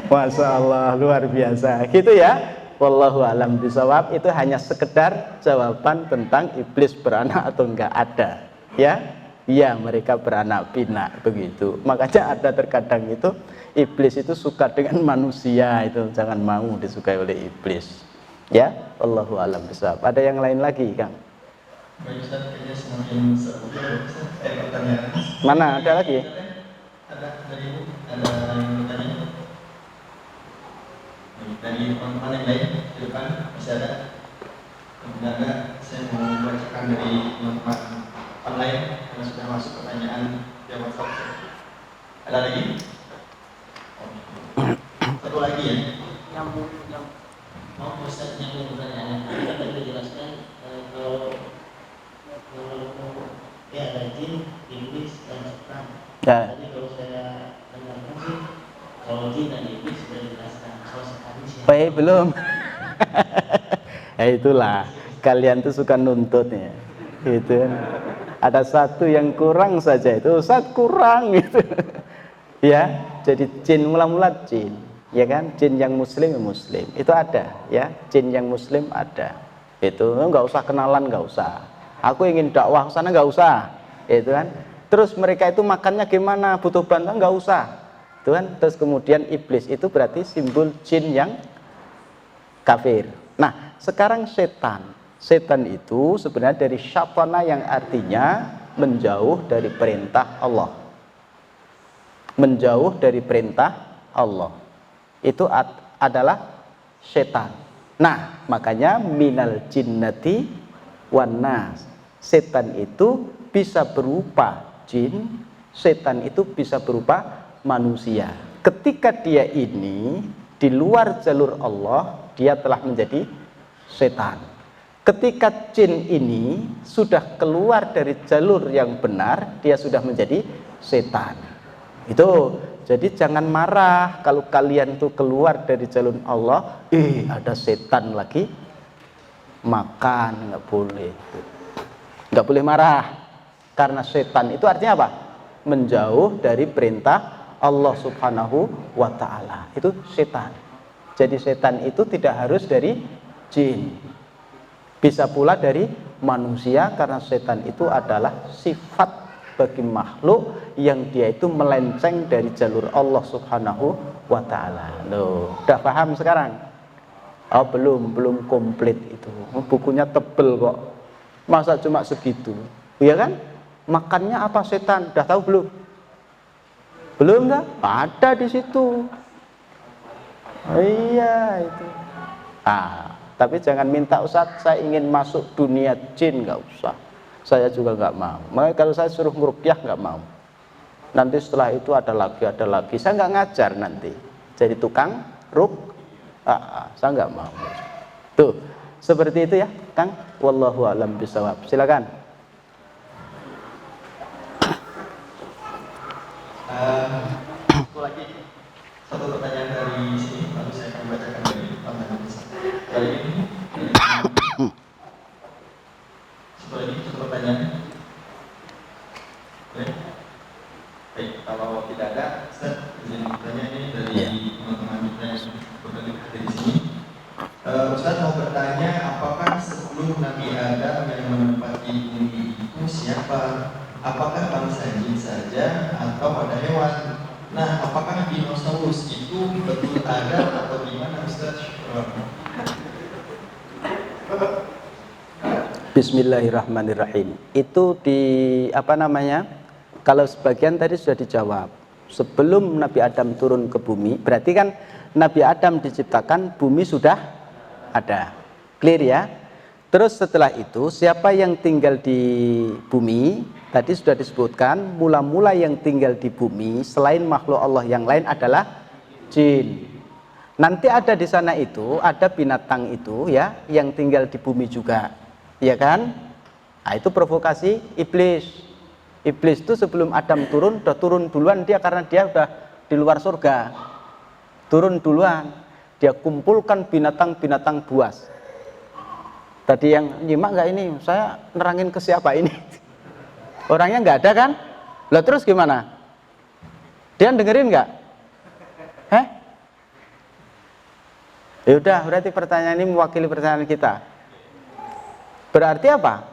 Masya Allah, luar biasa. Gitu ya. Wallahu a'lam bishawab. Itu hanya sekedar jawaban tentang iblis beranak atau enggak ada. Ya, ya mereka beranak pinak begitu. Makanya ada terkadang itu iblis itu suka dengan manusia, itu jangan mau disukai oleh iblis. Ya, wallahu a'lam bishawab. Ada yang lain lagi, Kang? Baik Ustaz, kayaknya semakin seru pertanyaan. Mana ada lagi? Ada dari Ibu, ada yang bertanya. Dari teman-teman yang lain di depan masih ada. Sebenarnya saya mau membacakan dari teman-teman online yang sudah masuk pertanyaan di WhatsApp. Ada lagi? Satu lagi ya. Yang mau Ustaz yang pertanyaan kita tadi dijelaskan kalau ya ada jin, iblis dan setan. Ya. Jadi kalau saya dengarkan sih kalau jin dan iblis sudah dijelaskan, kalau setan siapa? Baik, belum. Ya itulah, kalian tuh suka nuntutnya. Gitu. Ada satu yang kurang saja itu, Ustaz kurang gitu. Ya, jadi jin mula-mula jin, ya kan? Jin yang muslim ya muslim. Itu ada, ya. Jin yang muslim ada. Itu enggak usah kenalan, enggak usah. Aku ingin dakwah ke sana enggak usah. Itu kan. Terus mereka itu makannya gimana? Butuh bantuan enggak usah. Itu kan. Terus kemudian iblis itu berarti simbol jin yang kafir. Nah, sekarang setan. Setan itu sebenarnya dari syatana yang artinya menjauh dari perintah Allah. Menjauh dari perintah Allah. Itu adalah setan. Nah, makanya minal jinnati wan nas. Setan itu bisa berupa jin, setan itu bisa berupa manusia. Ketika dia ini di luar jalur Allah, dia telah menjadi setan. Ketika jin ini sudah keluar dari jalur yang benar, dia sudah menjadi setan. Itu, jadi jangan marah kalau kalian tuh keluar dari jalur Allah, ada setan lagi makan, nggak boleh marah, karena setan itu artinya apa? Menjauh dari perintah Allah Subhanahu wa Ta'ala. Itu setan. Jadi setan itu tidak harus dari jin, bisa pula dari manusia, karena setan itu adalah sifat bagi makhluk yang dia itu melenceng dari jalur Allah Subhanahu wa Ta'ala. Loh, udah paham sekarang? Oh, belum komplit itu. Bukunya tebel kok. Masa cuma segitu? Iya kan? Makannya apa setan? Udah tahu belum? Belum dah? Ada di situ. Iya itu. Tapi jangan minta, Ustaz saya ingin masuk dunia jin, nggak usah. Saya juga nggak mau. Makanya kalau saya suruh ngeruqyah nggak mau. Nanti setelah itu ada lagi. Saya nggak ngajar nanti. Jadi tukang saya nggak mau. Tuh, seperti itu ya, Kang. Wallahu a'lam bishawab. Silakan. Satu pertanyaan dari sini, lalu saya akan bacakan dari pertanyaan kali ini. Satu pertanyaan. Baik, kalau tidak ada, Ustaz, izin bertanya ini dari teman-teman kita yang berada di sini. Ustaz mau bertanya, apakah sebelum Nabi Adam yang menempati bumi itu siapa? Apakah bangsa jin saja atau ada hewan? Nah, apakah dinosaurus itu betul ada atau gimana, Ustaz? Bismillahirrahmanirrahim. Itu kalau sebagian tadi sudah dijawab. Sebelum Nabi Adam turun ke bumi, berarti kan Nabi Adam diciptakan, bumi sudah ada. Clear ya? Terus setelah itu, siapa yang tinggal di bumi? Tadi sudah disebutkan, mula-mula yang tinggal di bumi selain makhluk Allah yang lain adalah jin. Nanti ada di sana itu, ada binatang itu ya, yang tinggal di bumi juga. Ya kan? Nah, itu provokasi iblis. Iblis itu sebelum Adam turun, udah turun duluan dia, karena dia udah di luar surga. Turun duluan. Dia kumpulkan binatang-binatang buas. Tadi yang nyimak nggak ini? Saya nerangin ke siapa ini? Orangnya nggak ada kan? Lah terus gimana? Dia dengerin nggak? Ya udah, berarti pertanyaan ini mewakili pertanyaan kita. Berarti apa?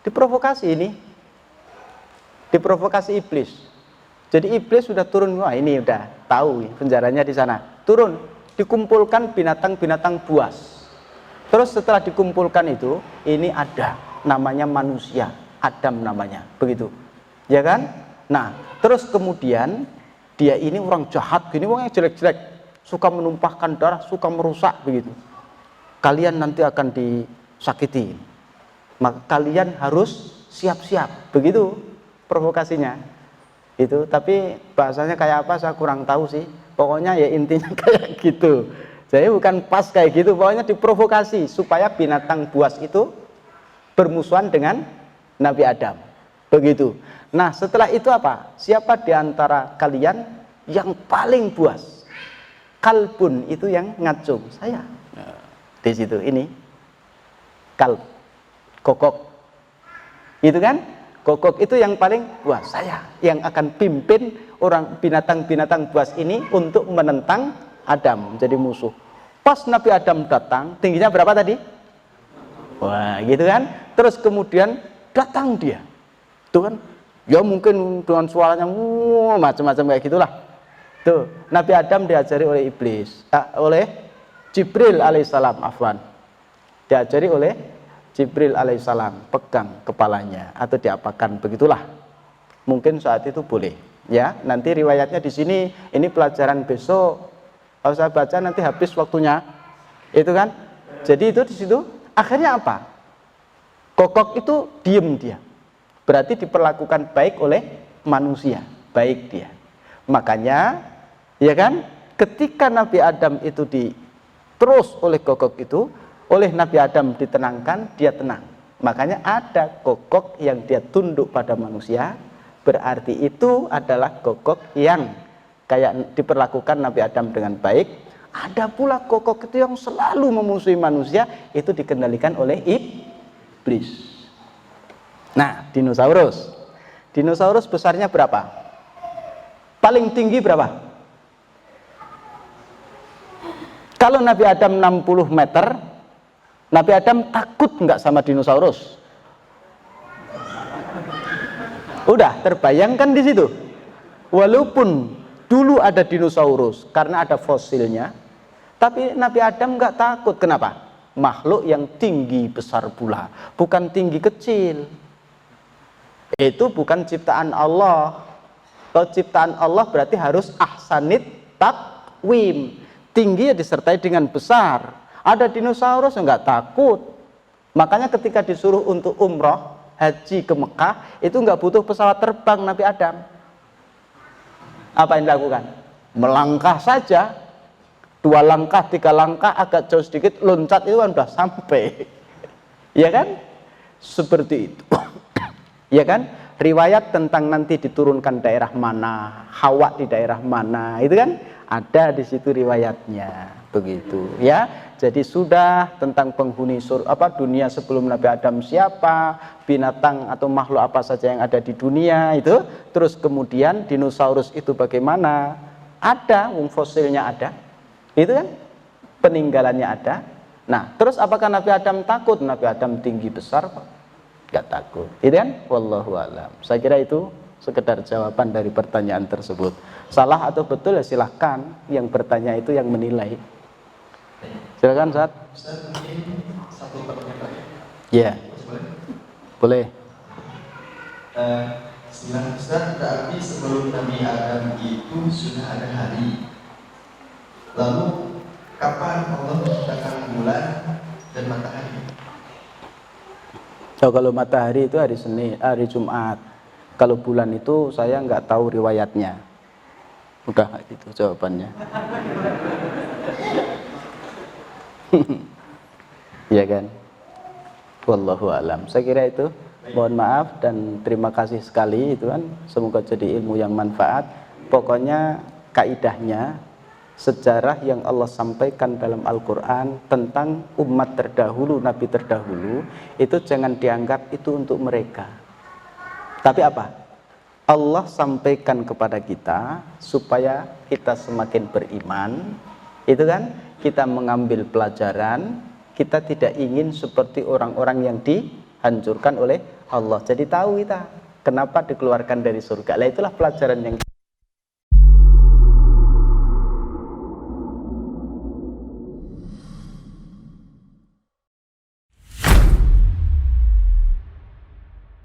Diprovokasi ini. Diprovokasi iblis. Jadi iblis sudah turun, wah ini udah tahu penjaranya di sana. Turun, dikumpulkan binatang-binatang buas. Terus setelah dikumpulkan itu, ini ada namanya manusia, Adam namanya, begitu. Ya kan? Nah, terus kemudian dia ini orang jahat, gini orangnya jelek-jelek, suka menumpahkan darah, suka merusak begitu. Kalian nanti akan disakiti. Maka kalian harus siap-siap, begitu provokasinya. Itu, tapi bahasanya kayak apa saya kurang tahu sih. Pokoknya ya intinya kayak gitu. Jadi bukan pas kayak gitu, pokoknya diprovokasi supaya binatang buas itu bermusuhan dengan Nabi Adam. Begitu. Nah, setelah itu apa? Siapa di antara kalian yang paling buas? Kalbun itu yang ngacung, saya. di situ ini kalb, kokok. Itu kan? Kokok itu yang paling, wah saya yang akan pimpin orang binatang-binatang buas ini untuk menentang Adam, jadi musuh. Pas Nabi Adam datang, tingginya berapa tadi? Wah, gitu kan? Terus kemudian datang dia. Tuh kan? Ya mungkin dengan suaranya macam-macam kayak gitulah. Tuh, Nabi Adam diajari oleh iblis, oleh Jibril alaihissalam, afwan. Diajari oleh Jibril alaihissalam, pegang kepalanya atau diapakan, begitulah. Mungkin saat itu boleh, ya. Nanti riwayatnya di sini, ini pelajaran besok. Kalau saya baca nanti habis waktunya, itu kan. Jadi itu di situ. Akhirnya apa? Kokok itu diem dia. Berarti diperlakukan baik oleh manusia, baik dia. Makanya, ya kan? Ketika Nabi Adam itu terus oleh kokok itu. Oleh Nabi Adam ditenangkan, dia tenang. Makanya ada kokok yang dia tunduk pada manusia, berarti itu adalah kokok yang kayak diperlakukan Nabi Adam dengan baik. Ada pula kokok itu yang selalu memusuhi manusia, itu dikendalikan oleh iblis. Nah, dinosaurus. Dinosaurus besarnya berapa? Paling tinggi berapa? Kalau Nabi Adam 60 meter, Nabi Adam takut nggak sama dinosaurus? Udah terbayangkan di situ. Walaupun dulu ada dinosaurus karena ada fosilnya, tapi Nabi Adam nggak takut. Kenapa? Makhluk yang tinggi besar pula, bukan tinggi kecil. Itu bukan ciptaan Allah. Kalau ciptaan Allah berarti harus ahsanit takwim. Tinggi ya disertai dengan besar. Ada dinosaurus enggak takut. Makanya ketika disuruh untuk umroh, haji ke Mekah, itu enggak butuh pesawat terbang Nabi Adam. Apa yang dilakukan? Melangkah saja. 2 langkah, 3 langkah, agak jauh sedikit, loncat itu kan udah sampai. Ya kan? Seperti itu. Ya kan? Riwayat tentang nanti diturunkan daerah mana, Hawa di daerah mana, itu kan ada di situ riwayatnya. Begitu, ya. Jadi sudah tentang penghuni dunia sebelum Nabi Adam siapa, binatang atau makhluk apa saja yang ada di dunia itu. Terus kemudian dinosaurus itu bagaimana? Ada, fosilnya ada. Itu kan peninggalannya ada. Nah, terus apakah Nabi Adam takut? Nabi Adam tinggi besar kok. Gak takut. Itu kan? Wallahu a'lam. Saya kira itu sekedar jawaban dari pertanyaan tersebut. Salah atau betul ya silahkan. Yang bertanya itu yang menilai. Silakan Ustaz. Ustaz, mungkin satu pertanyaan. Ya. Boleh. Sebenarnya Ustaz, berarti sebelum Nabi Adam itu sudah ada hari. Lalu kapan Allah menciptakan bulan dan matahari? Oh, kalau matahari itu hari Senin, hari Jumat. Kalau bulan itu saya nggak tahu riwayatnya. Udah itu jawabannya. Ya kan? Wallahu a'lam. Saya kira itu. Mohon maaf dan terima kasih sekali itu kan. Semoga jadi ilmu yang manfaat. Pokoknya kaidahnya sejarah yang Allah sampaikan dalam Al-Quran tentang umat terdahulu, nabi terdahulu, itu jangan dianggap itu untuk mereka. Tapi apa? Allah sampaikan kepada kita supaya kita semakin beriman, itu kan? Kita mengambil pelajaran, kita tidak ingin seperti orang-orang yang dihancurkan oleh Allah. Jadi tahu kita kenapa dikeluarkan dari surga. Lah itulah pelajaran yang